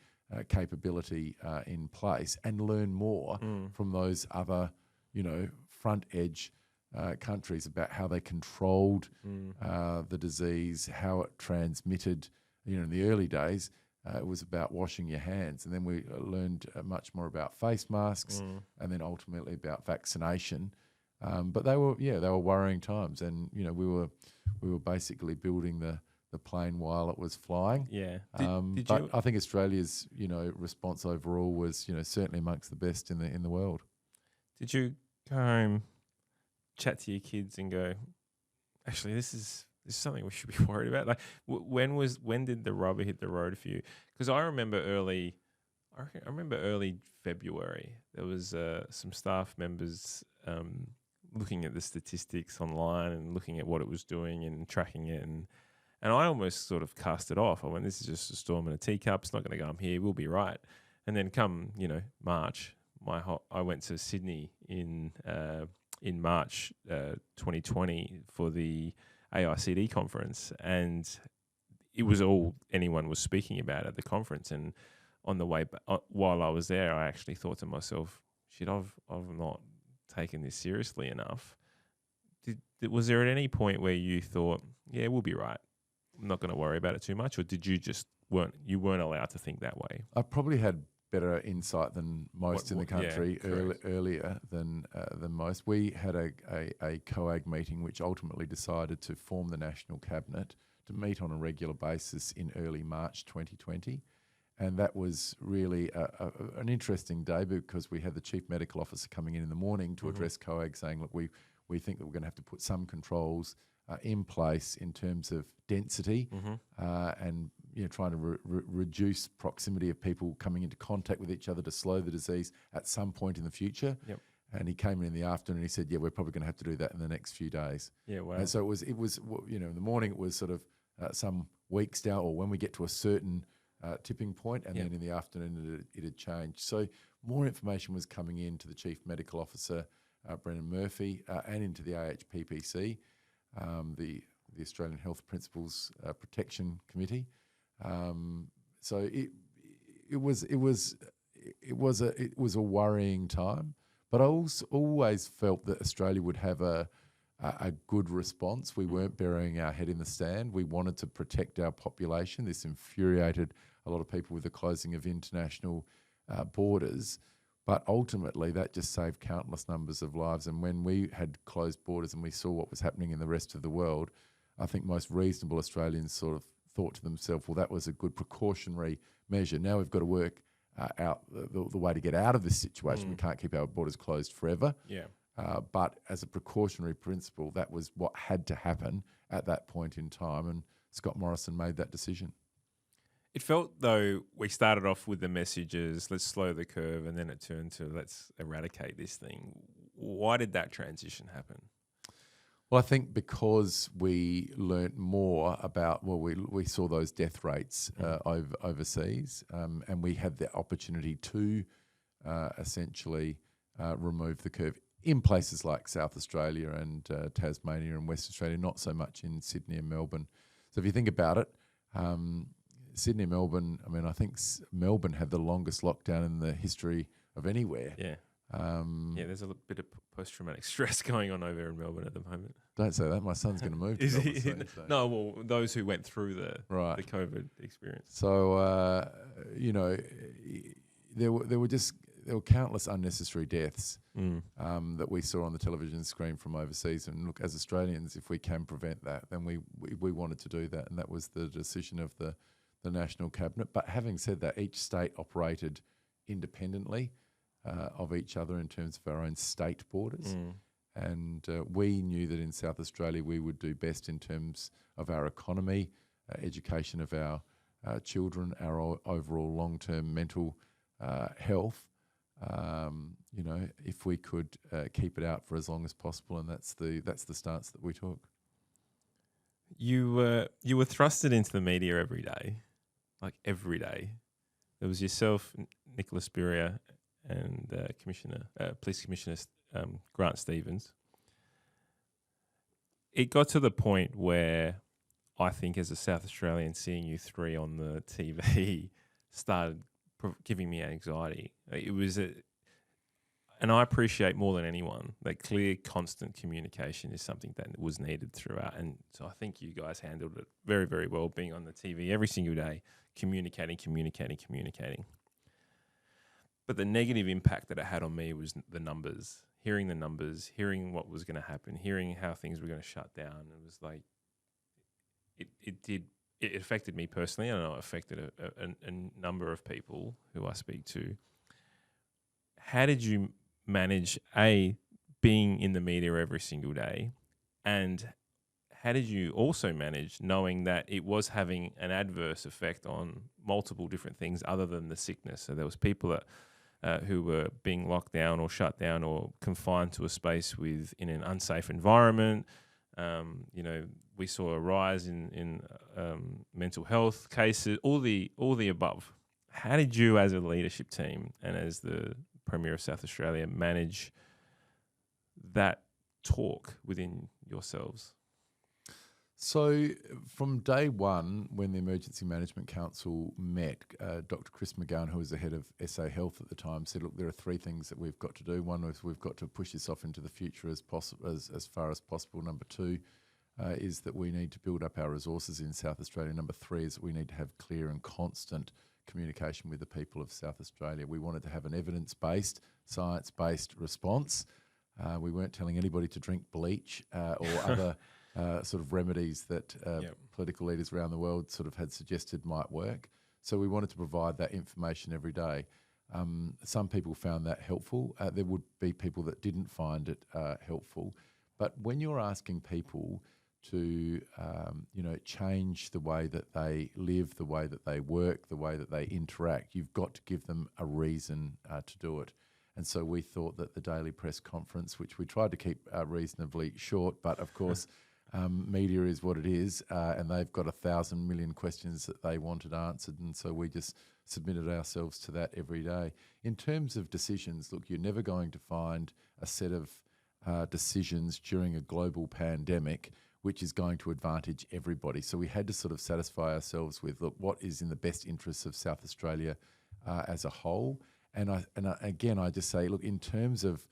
capability in place, and learn more from those other, front edge countries about how they controlled the disease, how it transmitted. In the early days, it was about washing your hands, and then we learned much more about face masks, and then ultimately about vaccination. But they were worrying times, and we were basically building the plane while it was flying. Yeah. But I think Australia's response overall was certainly amongst the best in the world. Did you go home, chat to your kids, and go, actually, this is something we should be worried about? Like, when did the rubber hit the road for you? Because I remember early February, there was some staff members looking at the statistics online and looking at what it was doing and tracking it, and I almost sort of cast it off. I went, this is just a storm in a teacup. It's not going to go up here. We'll be right. And then come March, I went to Sydney in March 2020 for the AICD conference, and it was all anyone was speaking about at the conference. And on the way back, while I was there, I actually thought to myself, shit, I've not taken this seriously enough. Was there at any point where you thought, yeah, we'll be right, I'm not going to worry about it too much? Or did you just you weren't allowed to think that way. I probably had better insight than most in the country correct. earlier than most. We had a COAG meeting which ultimately decided to form the National Cabinet to meet on a regular basis in early March 2020. And that was really an interesting day because we had the Chief Medical Officer coming in the morning to address COAG saying, look, we think that we're going to have to put some controls in place in terms of density and trying to reduce proximity of people coming into contact with each other to slow the disease at some point in the future. Yep. And he came in the afternoon and he said, we're probably going to have to do that in the next few days. Yeah, wow. And so it was in the morning it was sort of some weeks down, or when we get to a certain tipping point, and then in the afternoon it had changed. So more information was coming in to the Chief Medical Officer, Brendan Murphy, and into the AHPPC, the Australian Health Principles Protection Committee. So it was a worrying time, but I also always felt that Australia would have a good response. We weren't burying our head in the sand. We wanted to protect our population. This infuriated a lot of people with the closing of international borders, but ultimately that just saved countless numbers of lives. And when we had closed borders and we saw what was happening in the rest of the world, I think most reasonable Australians sort of thought to themselves, well, that was a good precautionary measure. Now we've got to work out the way to get out of this situation. We can't keep our borders closed forever. Yeah. But as a precautionary principle, that was what had to happen at that point in time, and Scott Morrison made that decision. It felt, though, we started off with the messages, let's slow the curve, and then it turned to let's eradicate this thing. Why did that transition happen? Well, I think because we learnt more about, we saw those death rates overseas, and we had the opportunity to essentially remove the curve in places like South Australia and Tasmania and West Australia, not so much in Sydney and Melbourne. So if you think about it, Sydney and Melbourne, I mean, I think Melbourne had the longest lockdown in the history of anywhere. Yeah. There's a bit of post-traumatic stress going on over in Melbourne at the moment. Don't say that. My son's going to move to Melbourne soon. So. No, well, those who went through the COVID experience. So, there were countless unnecessary deaths that we saw on the television screen from overseas. And look, as Australians, if we can prevent that, then we wanted to do that. And that was the decision of the National Cabinet. But having said that, each state operated independently of each other in terms of our own state borders. And we knew that in South Australia we would do best in terms of our economy, education of our children, our overall long-term mental health, if we could keep it out for as long as possible, and that's the stance that we took. You were thrusted into the media every day, like every day. There was yourself, Nicholas Spurrier, and Police Commissioner Grant Stevens. It got to the point where I think, as a South Australian, seeing you three on the TV started giving me anxiety. It was and I appreciate more than anyone that clear, constant communication is something that was needed throughout. And so I think you guys handled it very, very well, being on the TV every single day, communicating. But the negative impact that it had on me was the numbers, hearing what was going to happen, hearing how things were going to shut down. It was like, it affected me personally, and I know it affected a number of people who I speak to. How did you manage, being in the media every single day, and how did you also manage knowing that it was having an adverse effect on multiple different things other than the sickness? So there was people that who were being locked down or shut down or confined to a space in an unsafe environment. We saw a rise in mental health cases, all the above. How did you, as a leadership team and as the Premier of South Australia, manage that talk within yourselves? So from day one, when the Emergency Management Council met, Dr. Chris McGowan, who was the head of SA Health at the time, said, look, there are three things that we've got to do. One is we've got to push this off into the future as far as possible. Number two, is that we need to build up our resources in South Australia. Number 3 is that we need to have clear and constant communication with the people of South Australia. We wanted to have an evidence-based, science-based response. We weren't telling anybody to drink bleach or other sort of remedies that political leaders around the world sort of had suggested might work. So we wanted to provide that information every day. Some people found that helpful. There would be people that didn't find it helpful. But when you're asking people to, change the way that they live, the way that they work, the way that they interact, you've got to give them a reason to do it. And so we thought that the daily press conference, which we tried to keep reasonably short, but of course media is what it is, and they've got 1,000 million questions that they wanted answered, and so we just submitted ourselves to that every day. In terms of decisions, look, you're never going to find a set of decisions during a global pandemic which is going to advantage everybody. So we had to sort of satisfy ourselves with, look, what is in the best interests of South Australia as a whole. And I just say, look, in terms of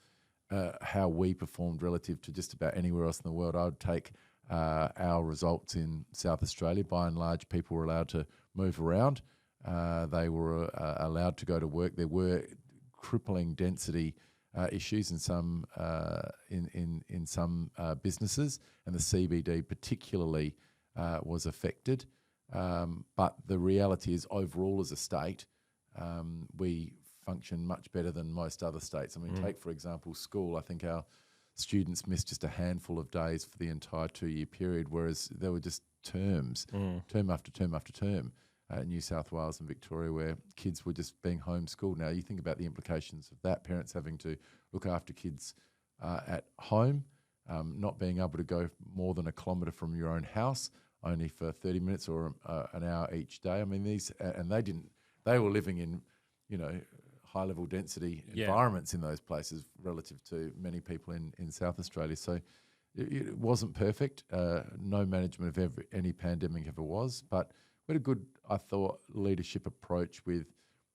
how we performed relative to just about anywhere else in the world, I would take our results in South Australia. By and large, people were allowed to move around. They were allowed to go to work. There were crippling density issues in some businesses, and the CBD particularly was affected. But the reality is, overall, as a state, we function much better than most other states. I mean, take, for example, school. I think our students missed just a handful of days for the entire 2-year period, whereas there were just terms, term after term after term, in New South Wales and Victoria, where kids were just being homeschooled. Now, you think about the implications of that, parents having to look after kids at home, not being able to go more than a kilometre from your own house, only for 30 minutes or an hour each day. I mean, they were living in, high-level density environments in those places relative to many people in South Australia. So it wasn't perfect. No management of any pandemic ever was, but we had a good, I thought, leadership approach with,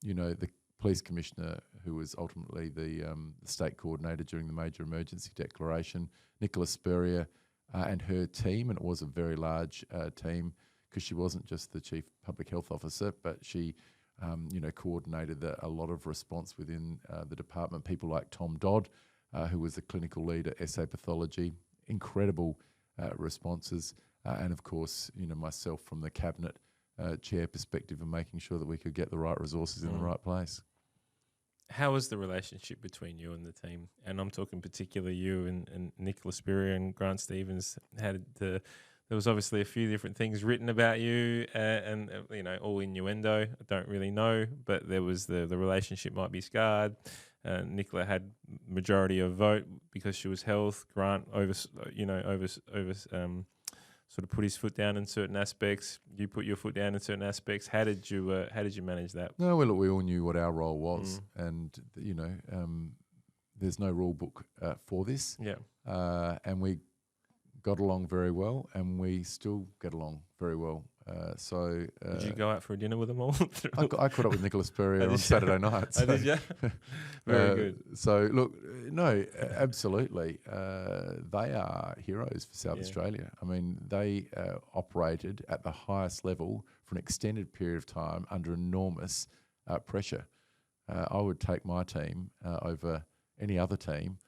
the police commissioner, who was ultimately the state coordinator during the major emergency declaration, Nicola Spurrier, and her team. And it was a very large team, because she wasn't just the chief public health officer, but she coordinated a lot of response within the department. People like Tom Dodd, who was the clinical lead at SA Pathology, incredible responses. And of course, myself from the cabinet chair perspective, and making sure that we could get the right resources in the right place. How was the relationship between you and the team? And I'm talking particularly you and Nicola Spurrier and Grant Stevens. There was obviously a few different things written about you, and all innuendo. I don't really know, but there was the relationship might be scarred. Nicola had majority of vote because she was health. Grant sort of put his foot down in certain aspects. You put your foot down in certain aspects. How did you manage that? No, well, look, we all knew what our role was, and there's no rule book for this. Yeah, and we got along very well, and we still get along very well. Did you go out for a dinner with them all? I caught up with Nicola Spurrier on Saturday night. So, did you? Very good. So look, no, absolutely, they are heroes for South Australia. I mean, they operated at the highest level for an extended period of time under enormous pressure. I would take my team over any other team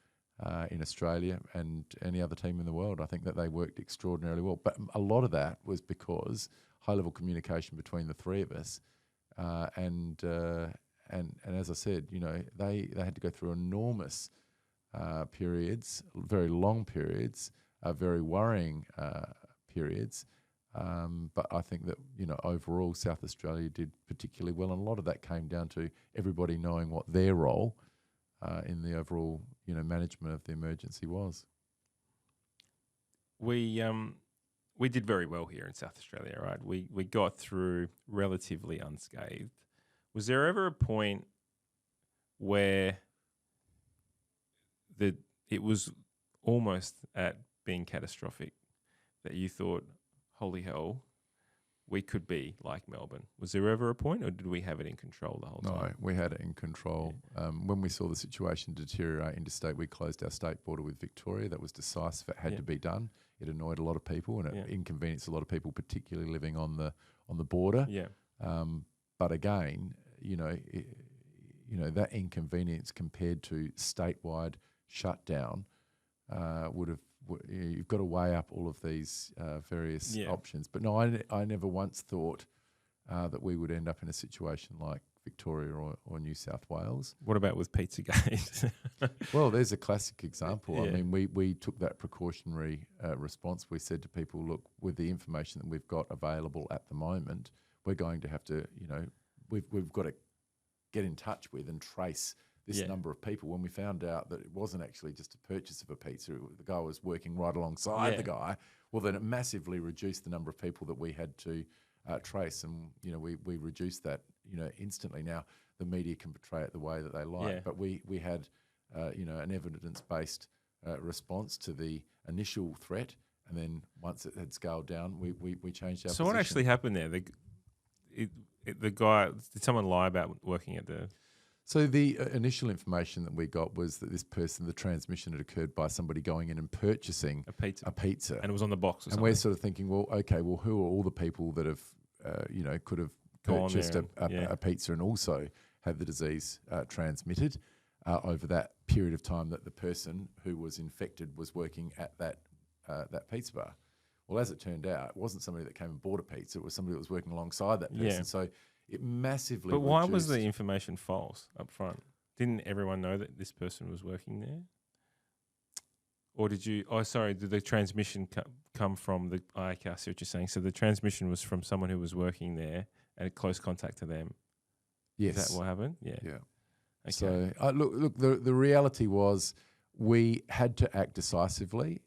in Australia and any other team in the world. I think that they worked extraordinarily well. But a lot of that was because high-level communication between the three of us. And as I said, they had to go through enormous periods, very long periods, very worrying periods. But I think that, overall South Australia did particularly well. And a lot of that came down to everybody knowing what their role in the overall, management of the emergency was. We did very well here in South Australia, right? We got through relatively unscathed. Was there ever a point where it was almost at being catastrophic that you thought, holy hell, we could be like Melbourne. Was there ever a point, or did we have it in control the whole time? No, we had it in control. When we saw the situation deteriorate interstate, we closed our state border with Victoria. That was decisive. It had to be done. It annoyed a lot of people and it inconvenienced a lot of people, particularly living on the border. Yeah. But again, that inconvenience compared to statewide shutdown you've got to weigh up all of these various options. But no, I never once thought that we would end up in a situation like Victoria or New South Wales. What about with Pizzagate? Well, there's a classic example. Yeah. I mean, we took that precautionary response. We said to people, look, with the information that we've got available at the moment, we're going to have to, we've got to get in touch with and trace this number of people. When we found out that it wasn't actually just a purchase of a pizza, the guy was working right alongside the guy, well, then it massively reduced the number of people that we had to trace. And, we reduced that, instantly. Now, the media can portray it the way that they like, but we had, an evidence-based response to the initial threat. And then once it had scaled down, we changed our position. What actually happened there? The guy, did someone lie about working at the... So the initial information that we got was that this person, the transmission had occurred by somebody going in and purchasing a pizza. And it was on the box or something. And we're sort of thinking, well, who are all the people that have, could have purchased a pizza and also had the disease transmitted over that period of time that the person who was infected was working at that pizza bar. Well, as it turned out, it wasn't somebody that came and bought a pizza. It was somebody that was working alongside that person. Yeah. So it massively But why was the information false up front? Didn't everyone know that this person was working there? Or did the transmission come from the... I see what you're saying. So the transmission was from someone who was working there and a close contact to them. Yes. Is that what happened? Yeah. Yeah. Okay. So, look, the reality was we had to act decisively.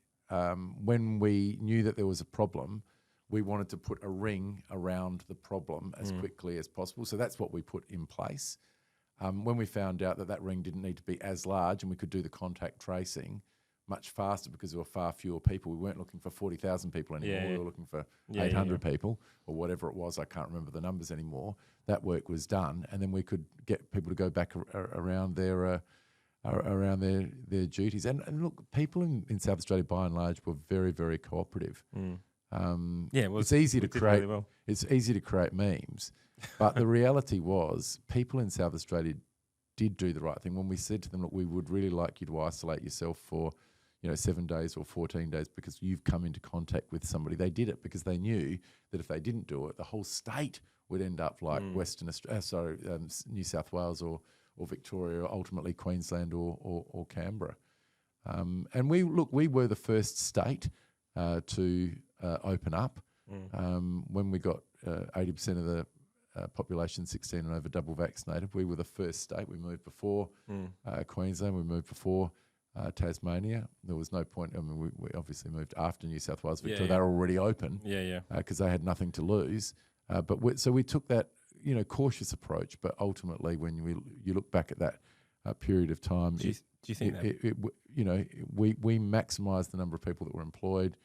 When we knew that there was a problem, we wanted to put a ring around the problem as quickly as possible. So that's what we put in place. When we found out that ring didn't need to be as large and we could do the contact tracing much faster because there were far fewer people. We weren't looking for 40,000 people anymore. Yeah. We were looking for 800 people or whatever it was. I can't remember the numbers anymore. That work was done. And then we could get people to go back around their duties. And look, people in South Australia, by and large, were very, very cooperative. It's easy to create. Really well. It's easy to create memes, but the reality was, people in South Australia did do the right thing. When we said to them, "Look, we would really like you to isolate yourself for, 7 days or 14 days because you've come into contact with somebody," they did it because they knew that if they didn't do it, the whole state would end up like New South Wales or Victoria, or ultimately Queensland or Canberra. And we were the first state to open up. When we got 80% of the population 16 and over double vaccinated, we were the first state. We moved before Queensland, we moved before Tasmania. There was no point. I mean, we obviously moved after New South Wales, Victoria. They were already open because they had nothing to lose. So we took that cautious approach, but ultimately when you look back at that period of time, do you think we maximised the number of people that were employed,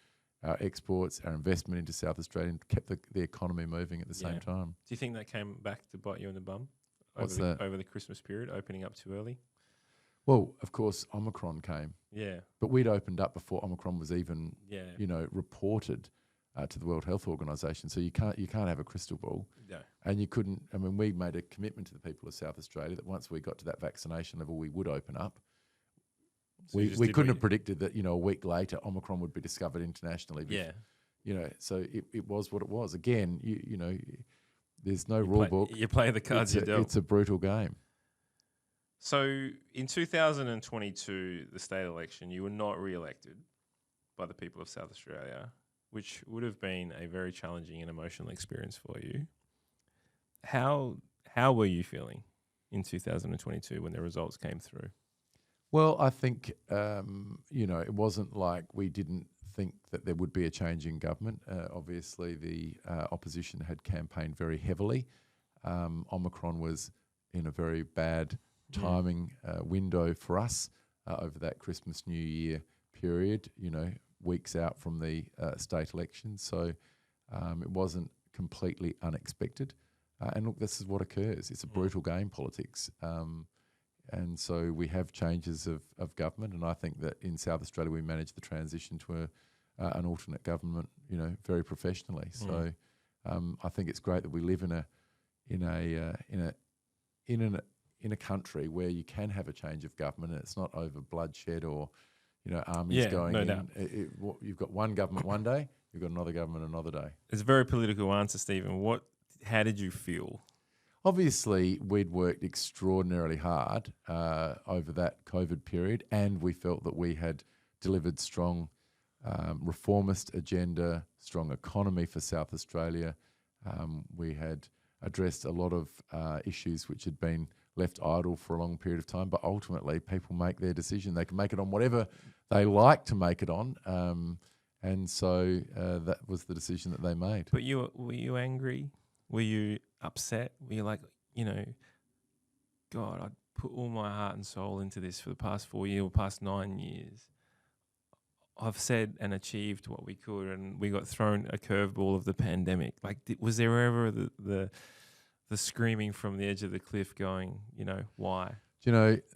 our exports, our investment into South Australia, and kept the economy moving at the same time. Do you think that came back to bite you in the bum? Over the Christmas period, opening up too early? Well, of course, Omicron came. Yeah. But we'd opened up before Omicron was even, reported to the World Health Organization. So you can't have a crystal ball. No. And you couldn't. I mean, we made a commitment to the people of South Australia that once we got to that vaccination level, we would open up. So we couldn't have predicted that, a week later, Omicron would be discovered internationally. So it was what it was. Again, there's no rule book. You play the cards you dealt. It's a brutal game. So in 2022, the state election, you were not re-elected by the people of South Australia, which would have been a very challenging and emotional experience for you. How were you feeling in 2022 when the results came through? Well, I think, it wasn't like we didn't think that there would be a change in government. Obviously, the opposition had campaigned very heavily. Omicron was in a very bad timing window for us over that Christmas, New Year period, weeks out from the state election. So it wasn't completely unexpected. And look, this is what occurs. It's a brutal game, politics. And so we have changes of government, and I think that in South Australia we managed the transition to an alternate government, very professionally. So I think it's great that we live in a country where you can have a change of government, and it's not over bloodshed or armies going no in. doubt. You've got one government one day, you've got another government another day. It's a very political answer, Stephen. How did you feel? Obviously, we'd worked extraordinarily hard over that COVID period, and we felt that we had delivered strong reformist agenda, strong economy for South Australia. We had addressed a lot of issues which had been left idle for a long period of time, but ultimately people make their decision. They can make it on whatever they like to make it on, and so that was the decision that they made. But were you angry? Were you upset? Were you like, God, I'd put all my heart and soul into this for the past 4 years or past 9 years. I've said and achieved what we could, and we got thrown a curveball of the pandemic. Like, was there ever the screaming from the edge of the cliff going, why?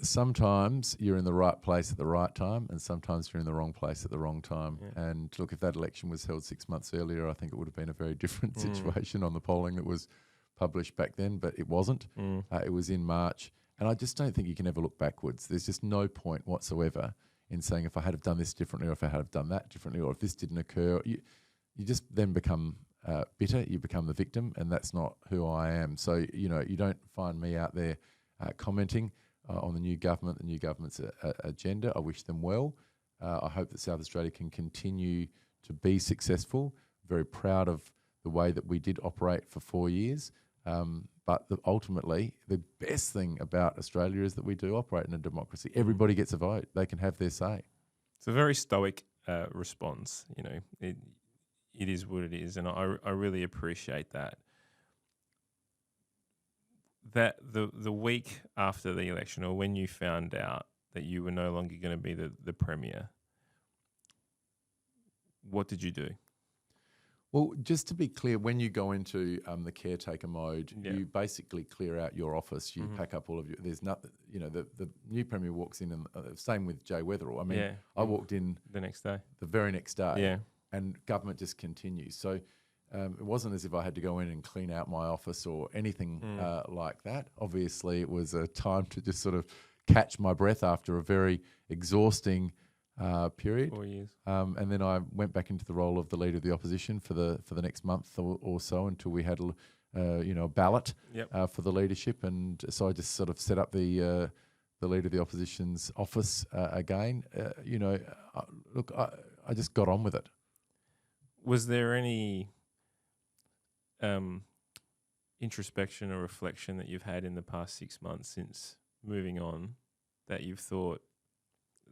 Sometimes you're in the right place at the right time, and sometimes you're in the wrong place at the wrong time. Yeah. And look, if that election was held 6 months earlier, I think it would have been a very different situation on the polling that was published back then, but it wasn't. It was in March. And I just don't think you can ever look backwards. There's just no point whatsoever in saying if I had have done this differently, or if I had have done that differently, or if this didn't occur. You just then become bitter, you become the victim, and that's not who I am. So, you don't find me out there commenting on the new government's agenda. I wish them well. I hope that South Australia can continue to be successful. Very proud of the way that we did operate for 4 years. But ultimately, the best thing about Australia is that we do operate in a democracy. Everybody gets a vote. They can have their say. It's a very stoic response. It is what it is, and I really appreciate that. That the week after the election, or when you found out that you were no longer going to be the premier, what did you do? Well, just to be clear, when you go into the caretaker mode, you basically clear out your office. You pack up all of your. There's nothing. The new premier walks in, and same with Jay Weatherill. I mean, I walked in the very next day. Yeah, and government just continues. So it wasn't as if I had to go in and clean out my office or anything like that. Obviously, it was a time to just sort of catch my breath after a very exhausting period. 4 years. And then I went back into the role of the leader of the opposition for the next month or so until we had a ballot for the leadership. And so I just sort of set up the leader of the opposition's office again. Look, I just got on with it. Was there any introspection or reflection that you've had in the past 6 months since moving on that you've thought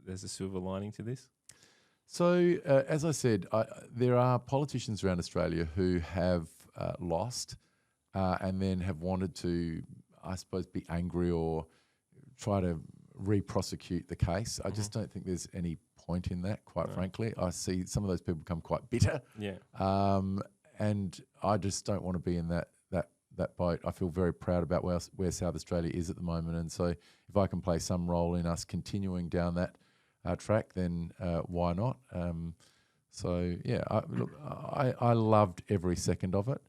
there's a silver lining to this? So, as I said, there are politicians around Australia who have lost and then have wanted to, I suppose, be angry or try to re-prosecute the case. I just don't think there's any point in that, quite frankly. I see some of those people become quite bitter. Yeah. And I just don't want to be in that boat. I feel very proud about where South Australia is at the moment. And so if I can play some role in us continuing down that track, then why not? I loved every second of it.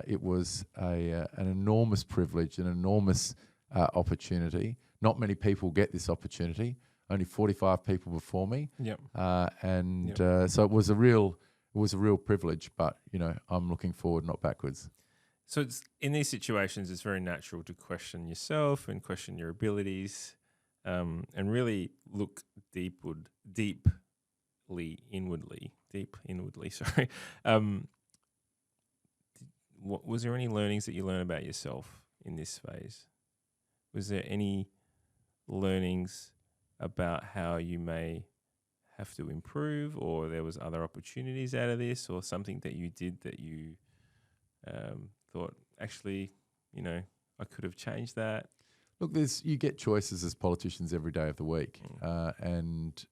It was an enormous privilege, an enormous opportunity. Not many people get this opportunity. Only 45 people before me. Yep. So it was a real privilege. But I'm looking forward, not backwards. So in these situations, it's very natural to question yourself and question your abilities. And really look deeply inwardly. Sorry. Was there any learnings that you learned about yourself in this phase? Was there any learnings about how you may have to improve, or there was other opportunities out of this, or something that you did that you thought, actually, I could have changed that? Look, you get choices as politicians every day of the week, and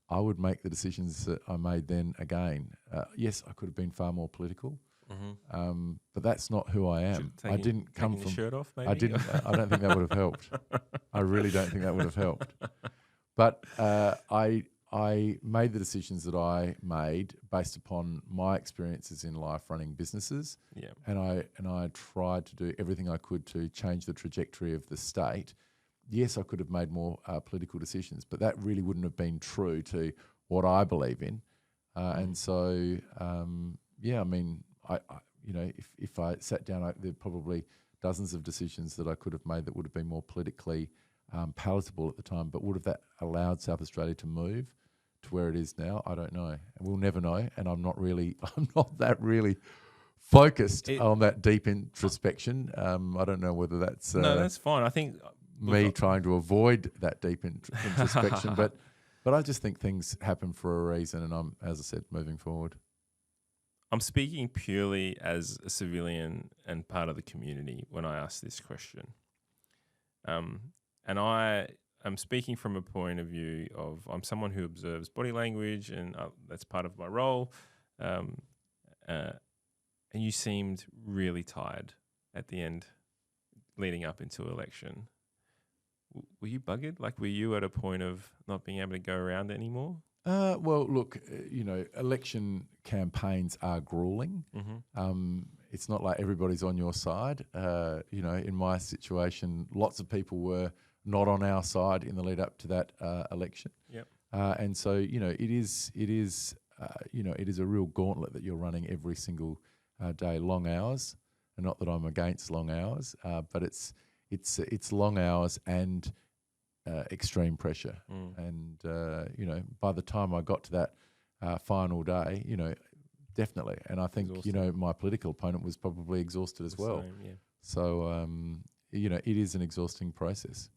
I would make the decisions that I made then again. Yes, I could have been far more political, but that's not who I am. I didn't come taking from. your shirt off, maybe? I didn't. I don't think that would have helped. I really don't think that would have helped. But I made the decisions that I made based upon my experiences in life running businesses, and I tried to do everything I could to change the trajectory of the state. Yes, I could have made more political decisions, but that really wouldn't have been true to what I believe in. And so, I mean, I if I sat down, there are probably dozens of decisions that I could have made that would have been more politically palatable at the time. But would have that allowed South Australia to move to where it is now? I don't know, and we'll never know. And I'm not that really focused on that deep introspection. I don't know whether that's no, that's fine. I think me trying to avoid that deep introspection, but I just think things happen for a reason, and I'm, as I said, moving forward. I'm speaking purely as a civilian and part of the community when I ask this question. And I am speaking from a point of view of I'm someone who observes body language, and that's part of my role. And you seemed really tired at the end, leading up into election. Were you buggered? Like, were you at a point of not being able to go around anymore? Well, look, election campaigns are grueling. It's not like everybody's on your side. In my situation, lots of people were not on our side in the lead up to that election. And so, it is a real gauntlet that you're running every single day, long hours. And not that I'm against long hours, but it's long hours and extreme pressure. And, by the time I got to that final day, definitely. And I think, my political opponent was probably exhausted as well. Same, So, it is an exhausting process.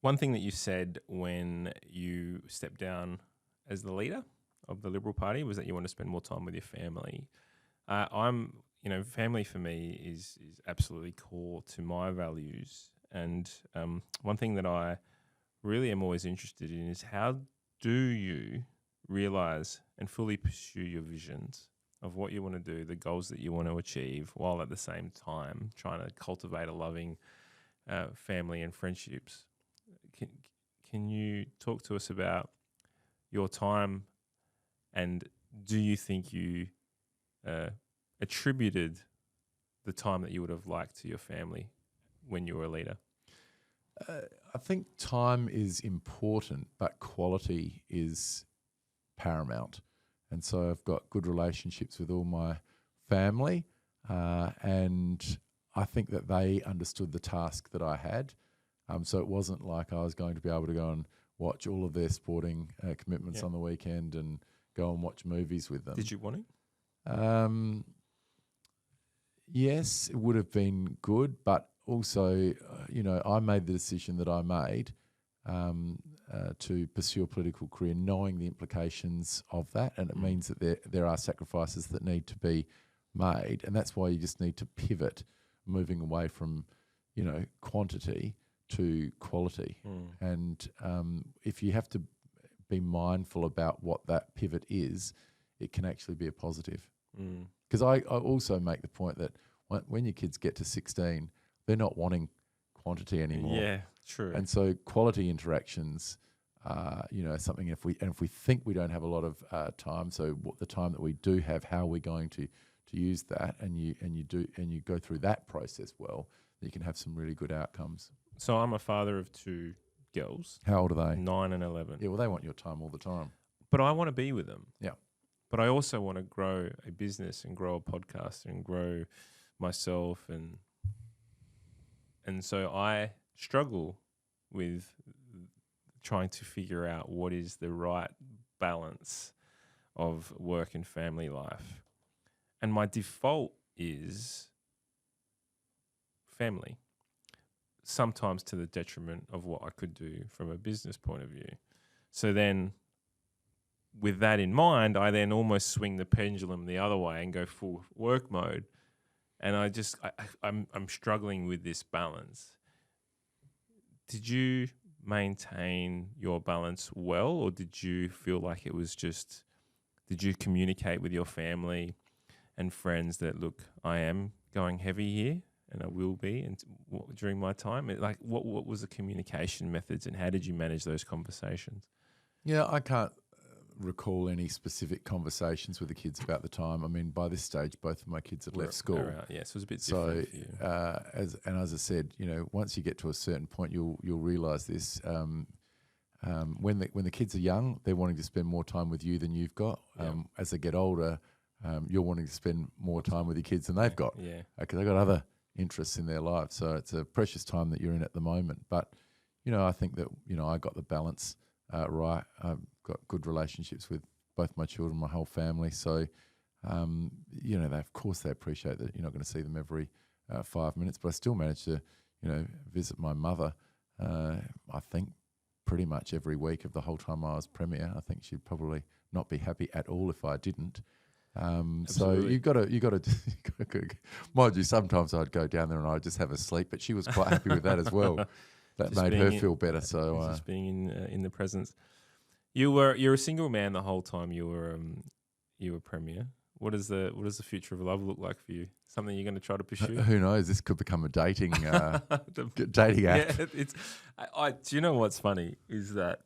One thing that you said when you stepped down as the leader of the Liberal Party was that you want to spend more time with your family. Family for me is absolutely core to my values. And one thing that I really am always interested in is how do you realise and fully pursue your visions of what you want to do, the goals that you want to achieve, while at the same time trying to cultivate a loving family and friendships. Can you talk to us about your time, and do you think you attributed the time that you would have liked to your family when you were a leader? I think time is important, but quality is paramount. And so I've got good relationships with all my family, and I think that they understood the task that I had. So it wasn't like I was going to be able to go and watch all of their sporting commitments on the weekend and go and watch movies with them. Did you want to? Yes, it would have been good, but also, I made the decision that I made to pursue a political career, knowing the implications of that, and it means that there are sacrifices that need to be made, and that's why you just need to pivot, moving away from, quantity to quality. And if you have to be mindful about what that pivot is, it can actually be a positive. Because I also make the point that when your kids get to 16, they're not wanting quantity anymore. Yeah, true. And so quality interactions, something. If we think we don't have a lot of time, so what the time that we do have, how we're going to use that, and you go through that process well, you can have some really good outcomes. So I'm a father of two girls. How old are they? 9 and 11. Yeah, well, they want your time all the time. But I want to be with them. Yeah. But I also want to grow a business and grow a podcast and grow myself, and so I struggle with trying to figure out what is the right balance of work and family life. And my default is family, sometimes to the detriment of what I could do from a business point of view. So then, with that in mind, I then almost swing the pendulum the other way and go full work mode. And I'm struggling with this balance. Did you maintain your balance well, or did you feel like it was just, did you communicate with your family and friends that, look, I am going heavy here and I will be during my time? Like, what was the communication methods and how did you manage those conversations? Yeah, I can't recall any specific conversations with the kids about the time. I mean, by this stage, both of my kids had left school. Yeah, so it was a bit different for you. As I said, once you get to a certain point, you'll realise this. When the kids are young, they're wanting to spend more time with you than you've got. As they get older, you're wanting to spend more time with your kids than they've got. Yeah, because they've got other interests in their life. So it's a precious time that you're in at the moment. But I think that I got the balance right. I've got good relationships with both my children, my whole family. So, of course they appreciate that you're not going to see them every 5 minutes, but I still manage to, visit my mother, I think pretty much every week of the whole time I was Premier. I think she'd probably not be happy at all if I didn't. So you got to, mind you, sometimes I'd go down there and I'd just have a sleep, but she was quite happy with that as well. That just made her feel better. So just being in the presence. You're a single man the whole time you were Premier. What does the future of love look like for you? Something you're going to try to pursue? Who knows? This could become a dating dating app. Yeah, do you know what's funny is that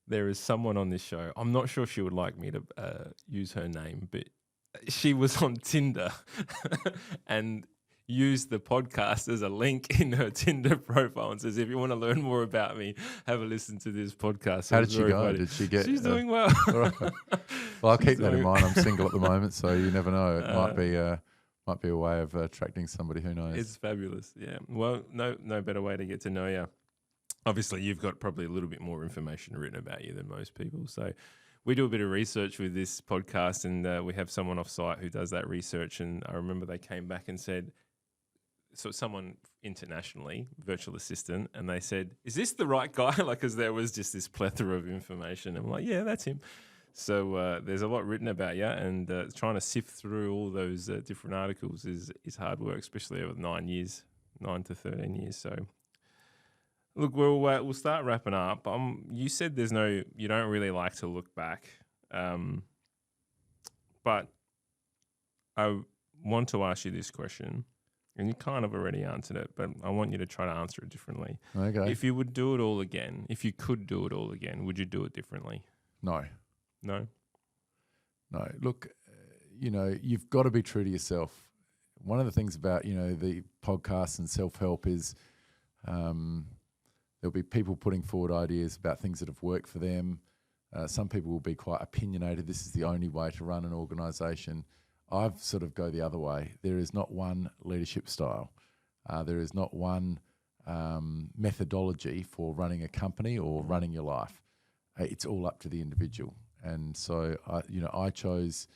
there is someone on this show. I'm not sure she would like me to use her name, but she was on Tinder and used the podcast as a link in her Tinder profile and says, if you want to learn more about me, have a listen to this podcast. So how did she go? Funny. Did she get? She's doing well. Right. Well, I'll keep that in mind. I'm single at the moment, so you never know. It might be a way of attracting somebody. Who knows? It's fabulous. Yeah. Well, no better way to get to know you. Obviously, you've got probably a little bit more information written about you than most people. So we do a bit of research with this podcast, and we have someone off site who does that research. And I remember they came back and said, so someone internationally, virtual assistant, and they said, is this the right guy? Like, because there was just this plethora of information. And I'm like, yeah, that's him. So there's a lot written about you, and trying to sift through all those different articles is hard work, especially over 9 to 13 years. So look, we'll start wrapping up. You said you don't really like to look back, but I want to ask you this question. And you kind of already answered it, but I want you to try to answer it differently. Okay. If you would do it all again, if you could do it all again, would you do it differently? No. No? No. Look, you've got to be true to yourself. One of the things about, the podcast and self-help is there'll be people putting forward ideas about things that have worked for them. Some people will be quite opinionated. This is the only way to run an organisation. I've sort of go the other way. There is not one leadership style. There is not one methodology for running a company or running your life. It's all up to the individual. And so, I chose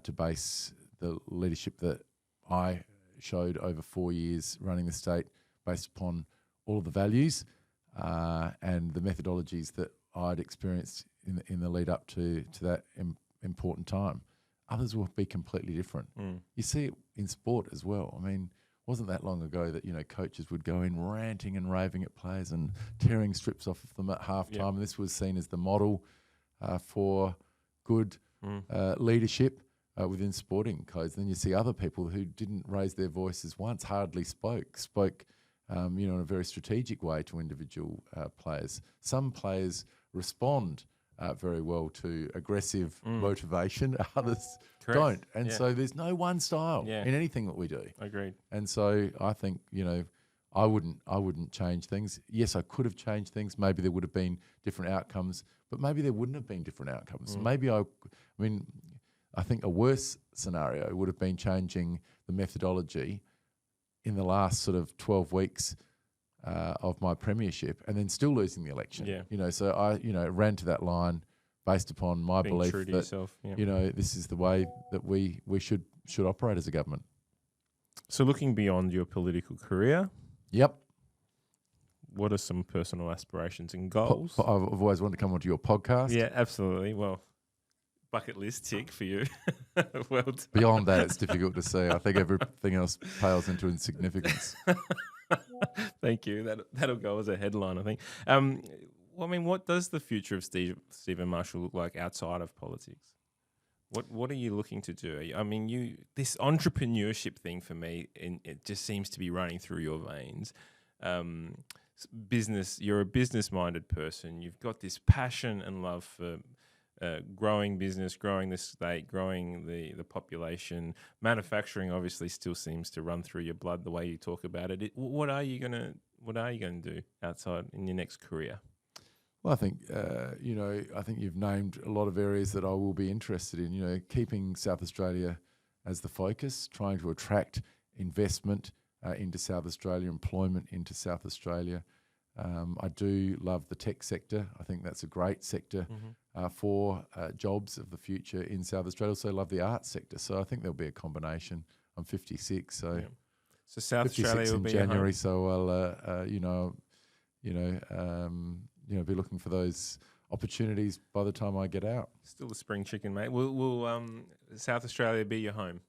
to base the leadership that I showed over 4 years running the state based upon all of the values and the methodologies that I'd experienced in the lead up to that important time. Others will be completely different. You see it in sport as well. I mean, wasn't that long ago that, coaches would go in ranting and raving at players and tearing strips off of them at halftime. Yep. And this was seen as the model for good leadership within sporting codes. Then you see other people who didn't raise their voices once, hardly spoke in a very strategic way to individual players. Some players respond very well to aggressive motivation. Others don't. And so there's no one style in anything that we do. Agreed. And so I think, I wouldn't change things. Yes, I could have changed things. Maybe there would have been different outcomes, but maybe there wouldn't have been different outcomes. Maybe I think a worse scenario would have been changing the methodology in the last sort of 12 weeks of my premiership and then still losing the election. Yeah. So I, ran to that line based upon my Being belief true to that, yourself. Yeah. this is the way that we should operate as a government. So looking beyond your political career, Yep. what are some personal aspirations and goals? I've always wanted to come onto your podcast. Yeah, absolutely. Well, bucket list tick for you. Well done. Beyond that, it's difficult to say. I think everything else pales into insignificance. Thank you. That'll go as a headline, I think. Well, I mean, what does the future of Stephen Marshall look like outside of politics? What are you looking to do? I mean, this entrepreneurship thing for me, it just seems to be running through your veins. Business, you're a business-minded person. You've got this passion and love for growing business, growing the state, growing the population. Manufacturing obviously still seems to run through your blood the way you talk about it. What are you gonna do outside in your next career? Well, I think I think you've named a lot of areas that I will be interested in. You know, keeping South Australia as the focus, trying to attract investment into South Australia, employment into South Australia. I do love the tech sector. I think that's a great sector for jobs of the future in South Australia. Also love the arts sector. So I think there'll be a combination. I'm 56, so yeah. So South 56 Australia will in be January. So I'll be looking for those opportunities by the time I get out. Still a spring chicken, mate. Will South Australia be your home?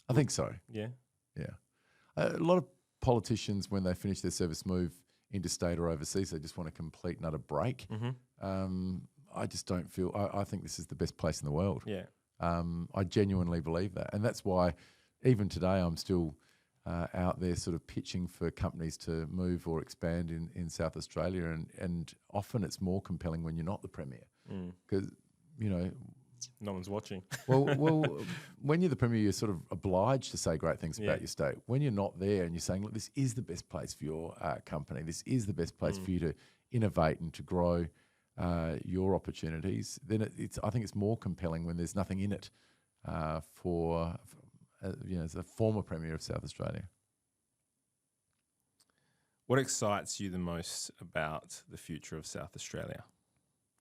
I think so. Yeah. Yeah. A lot of politicians, when they finish their service, move interstate or overseas. They just want a complete and utter break. I just don't feel. I think this is the best place in the world. Yeah. I genuinely believe that, and that's why even today I'm still out there sort of pitching for companies to move or expand in South Australia, and often it's more compelling when you're not the premier because no one's watching. well, when you're the premier, you're sort of obliged to say great things about your state. When you're not there and you're saying, look, this is the best place for your company, this is the best place for you to innovate and to grow your opportunities, then I think it's more compelling when there's nothing in it for as a former premier of South Australia. What excites you the most about the future of South Australia?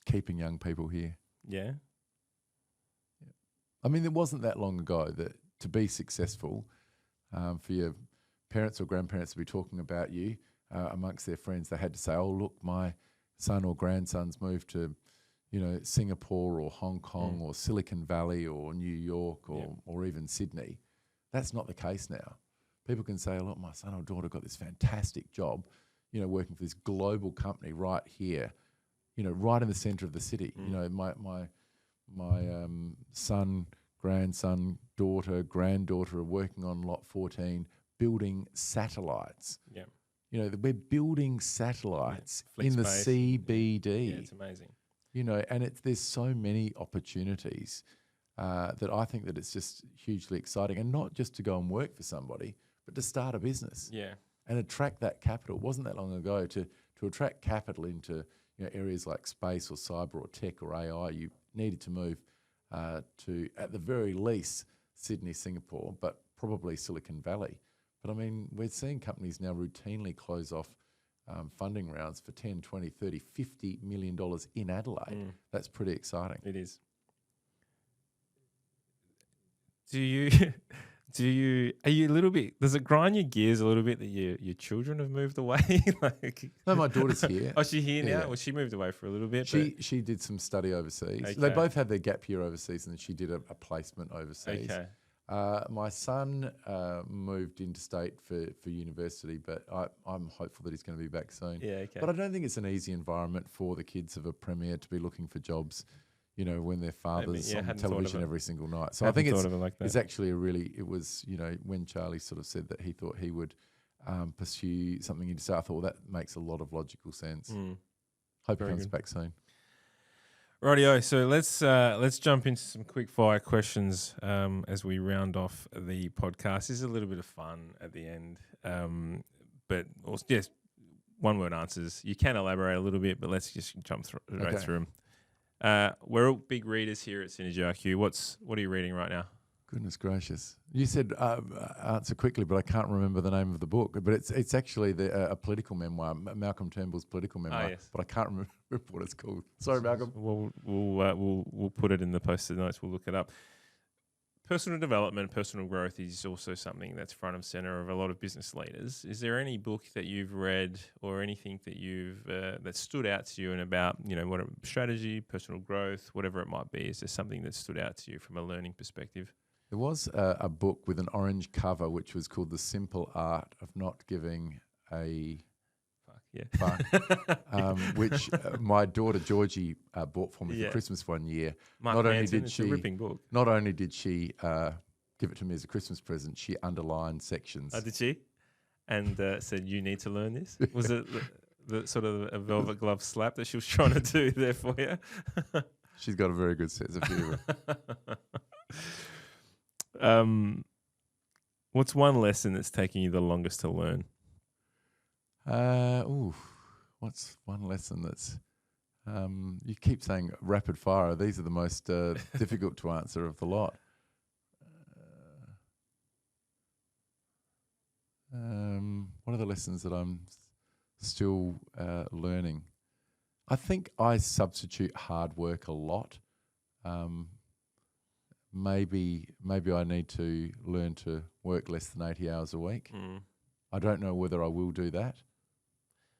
Keeping young people here. Yeah. I mean, it wasn't that long ago that to be successful, for your parents or grandparents to be talking about you amongst their friends, they had to say, oh, look, my son or grandson's moved to, Singapore or Hong Kong or Silicon Valley or New York or even Sydney. That's not the case now. People can say, look, my son or daughter got this fantastic job, working for this global company right here, right in the centre of the city. My son, grandson, daughter, granddaughter are working on Lot 14, building satellites. Yeah. We're building satellites in the CBD. Yeah, it's amazing. And there's so many opportunities that I think that it's just hugely exciting, and not just to go and work for somebody, but to start a business. Yeah. And attract that capital. It wasn't that long ago to attract capital into areas like space or cyber or tech or AI. You needed to move to, at the very least, Sydney, Singapore, but probably Silicon Valley. But I mean, we're seeing companies now routinely close off funding rounds for 10, 20, 30, $50 million in Adelaide. That's pretty exciting. It is. Are you a little bit, does it grind your gears a little bit that your children have moved away? No, my daughter's here. Oh, she's here now? Yeah. Well, she moved away for a little bit. She did some study overseas. Okay. They both had their gap year overseas, and she did a placement overseas. Okay. My son moved interstate for university, but I'm hopeful that he's going to be back soon. Yeah, okay. But I don't think it's an easy environment for the kids of a premier to be looking for jobs, when their father's on television every single night. So I think it's actually it was, when Charlie sort of said that he thought he would pursue something interstate, I thought, well, that makes a lot of logical sense. Hope he comes back soon. Rightio, so let's jump into some quick fire questions as we round off the podcast. This is a little bit of fun at the end, but also, yes, one word answers. You can elaborate a little bit, but let's just jump right through them. We're all big readers here at SynergyIQ. What are you reading right now? Goodness gracious! You said answer quickly, but I can't remember the name of the book. But it's actually a political memoir, Malcolm Turnbull's political memoir. Yes. But I can't remember what it's called. Sorry, Malcolm. We'll put it in the post-it notes. We'll look it up. Personal development, personal growth is also something that's front and center of a lot of business leaders. Is there any book that you've read or anything that you've that stood out to you and about what strategy, personal growth, whatever it might be? Is there something that stood out to you from a learning perspective? There was a book with an orange cover which was called The Simple Art of Not Giving a Fuck, which my daughter Georgie bought for me for Christmas one year. Mark Manson, it's a ripping book. Not only did she give it to me as a Christmas present, she underlined sections. Oh, did she? And said, "You need to learn this." Was it the sort of a velvet glove slap that she was trying to do there for you? She's got a very good sense of humour. What's one lesson that's taking you the longest to learn? What's one lesson that's you keep saying rapid fire. These are the most difficult to answer of the lot. What are the lessons that I'm still learning? I think I substitute hard work a lot. Maybe I need to learn to work less than 80 hours a week. I don't know whether I will do that.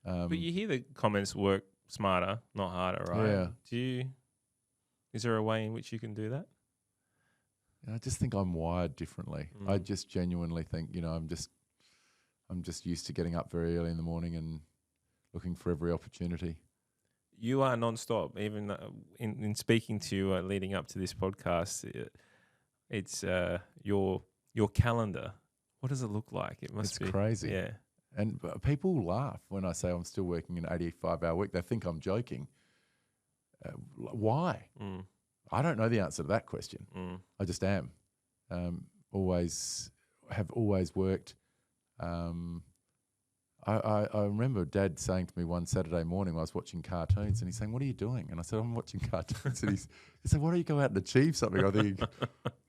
But you hear the comments, work smarter, not harder, right? Yeah. Is there a way in which you can do that? I just think I'm wired differently. I just genuinely think, I'm just used to getting up very early in the morning and looking for every opportunity. You are non-stop. Even in speaking to you leading up to this podcast, it's your calendar. What does it look like? It's crazy. Yeah. And people laugh when I say I'm still working an 85-hour week. They think I'm joking. Why? I don't know the answer to that question. I just am. Always worked. I remember Dad saying to me one Saturday morning, I was watching cartoons, and he's saying, "What are you doing?" And I said, "I'm watching cartoons." And he said, "Why don't you go out and achieve something?" I think,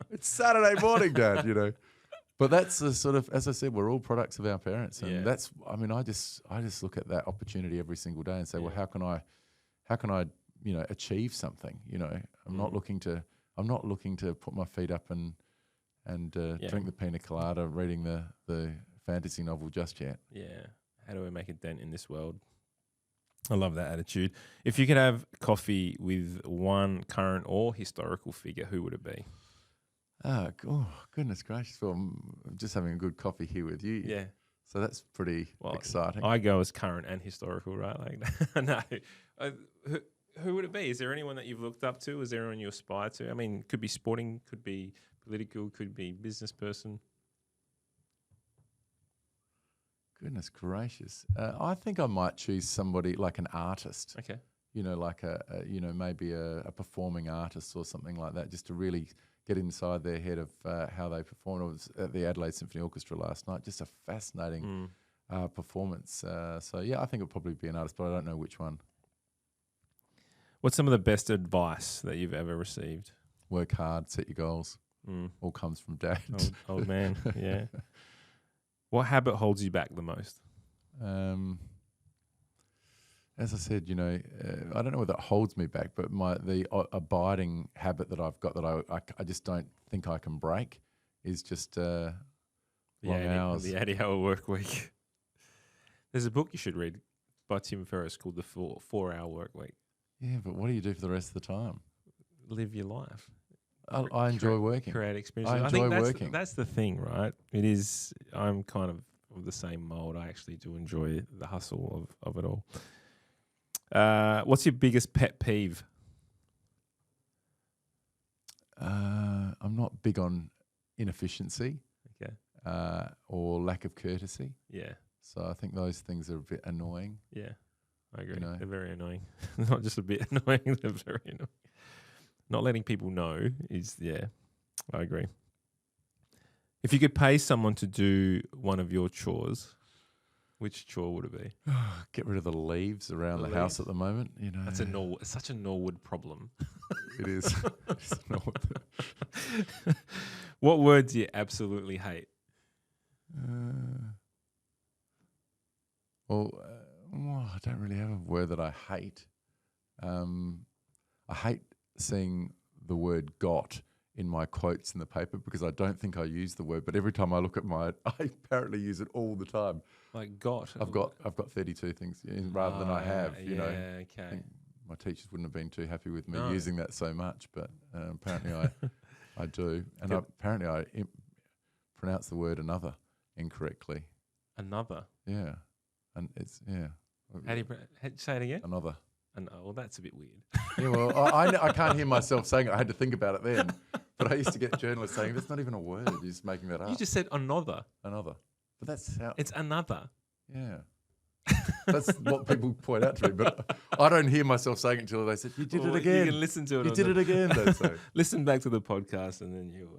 it's Saturday morning, Dad, But that's the sort of, as I said, we're all products of our parents, and I just look at that opportunity every single day and say, well, how can I, achieve something? I'm not looking to put my feet up and drink the pina colada, reading the fantasy novel just yet. Yeah. How do we make a dent in this world? I love that attitude. If you could have coffee with one current or historical figure, who would it be? Oh, goodness gracious. Well, I'm just having a good coffee here with you. Yeah. So that's pretty exciting. I go as current and historical, right? Like, no. Who would it be? Is there anyone that you've looked up to? Is there anyone you aspire to? I mean, could be sporting, could be political, could be business person. Goodness gracious. I think I might choose somebody like an artist. Okay. Like maybe a performing artist or something like that, just to really get inside their head of how they perform. I was at the Adelaide Symphony Orchestra last night, just a fascinating performance. I think it would probably be an artist, but I don't know which one. What's some of the best advice that you've ever received? Work hard, set your goals. All comes from Dad. Old man, yeah. What habit holds you back the most? As I said, I don't know whether it holds me back, but the abiding habit that I've got that I just don't think I can break is just long hours. The 80-hour work week. There's a book you should read by Tim Ferriss called The 4-Hour Work Week. Yeah, but what do you do for the rest of the time? Live your life. I enjoy working. Create experiences. I enjoy working. That's the thing, right? It is. I'm kind of the same mold. I actually do enjoy the hustle of it all. What's your biggest pet peeve? I'm not big on inefficiency. Okay. Or lack of courtesy. Yeah. So I think those things are a bit annoying. Yeah, I agree. They're very annoying. Not just a bit annoying, they're very annoying. Not letting people know is, I agree. If you could pay someone to do one of your chores, which chore would it be? Get rid of the leaves around the house at the moment. That's such a Norwood problem. It is. It's Norwood. What word do you absolutely hate? I don't really have a word that I hate. I hate seeing the word "got" in my quotes in the paper because I don't think I use the word, but every time I look at I apparently use it all the time. Like "got"? I've got 32 things rather than I have. Okay. I think my teachers wouldn't have been too happy with me using that so much, but apparently I do. And Good. apparently I pronounce the word another incorrectly. Another. Yeah. And it's, yeah. How do you say it again? Another. Well, that's a bit weird. Yeah, well, I can't hear myself saying it. I had to think about it then. But I used to get journalists saying, that's not even a word. You're just making that up. You just said another. Another. But that's how... It's another. Yeah. That's what people point out to me. But I don't hear myself saying it until they said, you did it again. You can listen to it. You did it again, they say. Listen back to the podcast and then you...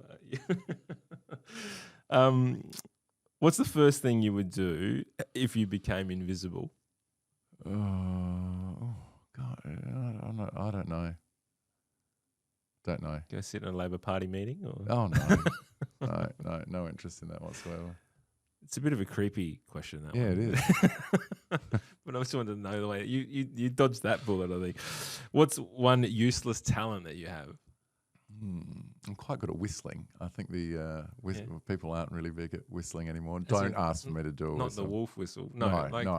What's the first thing you would do if you became invisible? Oh, God. I don't know. Don't know. Go sit in a Labor Party meeting? Or? Oh, no. No interest in that whatsoever. It's a bit of a creepy question, that Yeah, one. it is. But I just wanted to know the way you dodged that bullet, I think. What's one useless talent that you have? I'm quite good at whistling. I think people aren't really big at whistling anymore. Don't ask for me to do a Not whistle. the wolf whistle. No.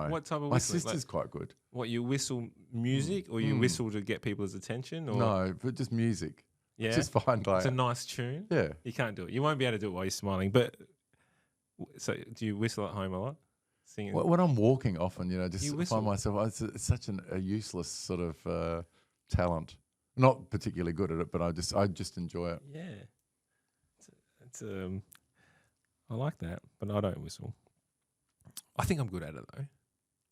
What type of whistling? My sister's quite good. What, you whistle music or you whistle to get people's attention? Or? No, but just music. Yeah. Just fine. It's a nice tune. Yeah. You can't do it. You won't be able to do it while you're smiling. But so do you whistle at home a lot? Singing? When I'm walking often, just You whistle? find myself, it's such a useless sort of talent. Not particularly good at it, but I just enjoy it. Yeah. It's I like that, but I don't whistle. I think I'm good at it though.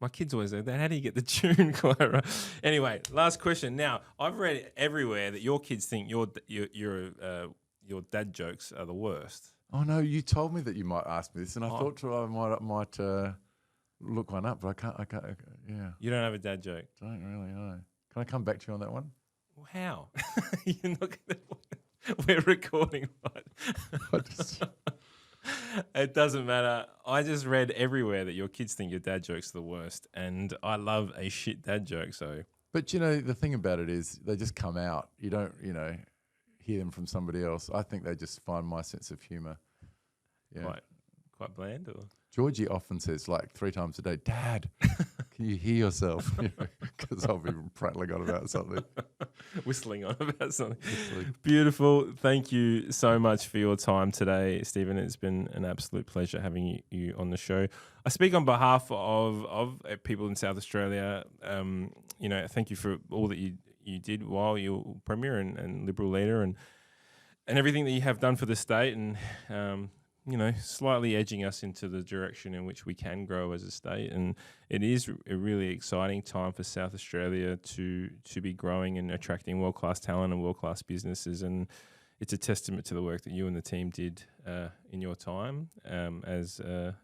My kids always say that. How do you get the tune quite right? Anyway, last question. Now, I've read everywhere that your kids think your dad jokes are the worst. Oh no, you told me that you might ask me this, and I thought I might look one up, but I can't. Yeah. You don't have a dad joke. Don't really know. Can I come back to you on that one? Well, how? You're not gonna, we're recording, right? It doesn't matter. I just read everywhere that your kids think your dad jokes are the worst, and I love a shit dad joke. So, but the thing about it is they just come out. You don't, hear them from somebody else. I think they just find my sense of humour. Yeah. Quite bland, or Georgie often says like 3 times a day, "Dad, can you hear yourself?" Because I'll be prattling on about something. Whistling on about something. Beautiful. Thank you so much for your time today, Stephen. It's been an absolute pleasure having you on the show. I speak on behalf of people in South Australia. Thank you for all that you did while you were Premier and Liberal leader and everything that you have done for the state and, slightly edging us into the direction in which we can grow as a state. And it is a really exciting time for South Australia to be growing and attracting world-class talent and world-class businesses. And it's a testament to the work that you and the team did in your time as the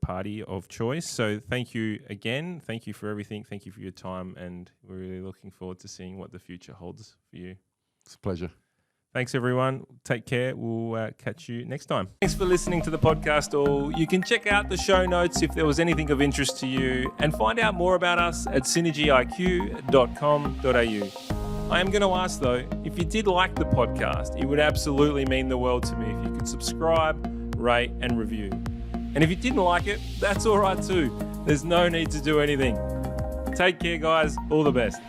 party of choice. So thank you again. Thank you for everything. Thank you for your time. And we're really looking forward to seeing what the future holds for you. It's a pleasure. Thanks, everyone. Take care. We'll catch you next time. Thanks for listening to the podcast all. You can check out the show notes if there was anything of interest to you and find out more about us at SynergyIQ.com.au. I am going to ask, though, if you did like the podcast, it would absolutely mean the world to me if you could subscribe, rate, and review. And if you didn't like it, that's all right too. There's no need to do anything. Take care, guys. All the best.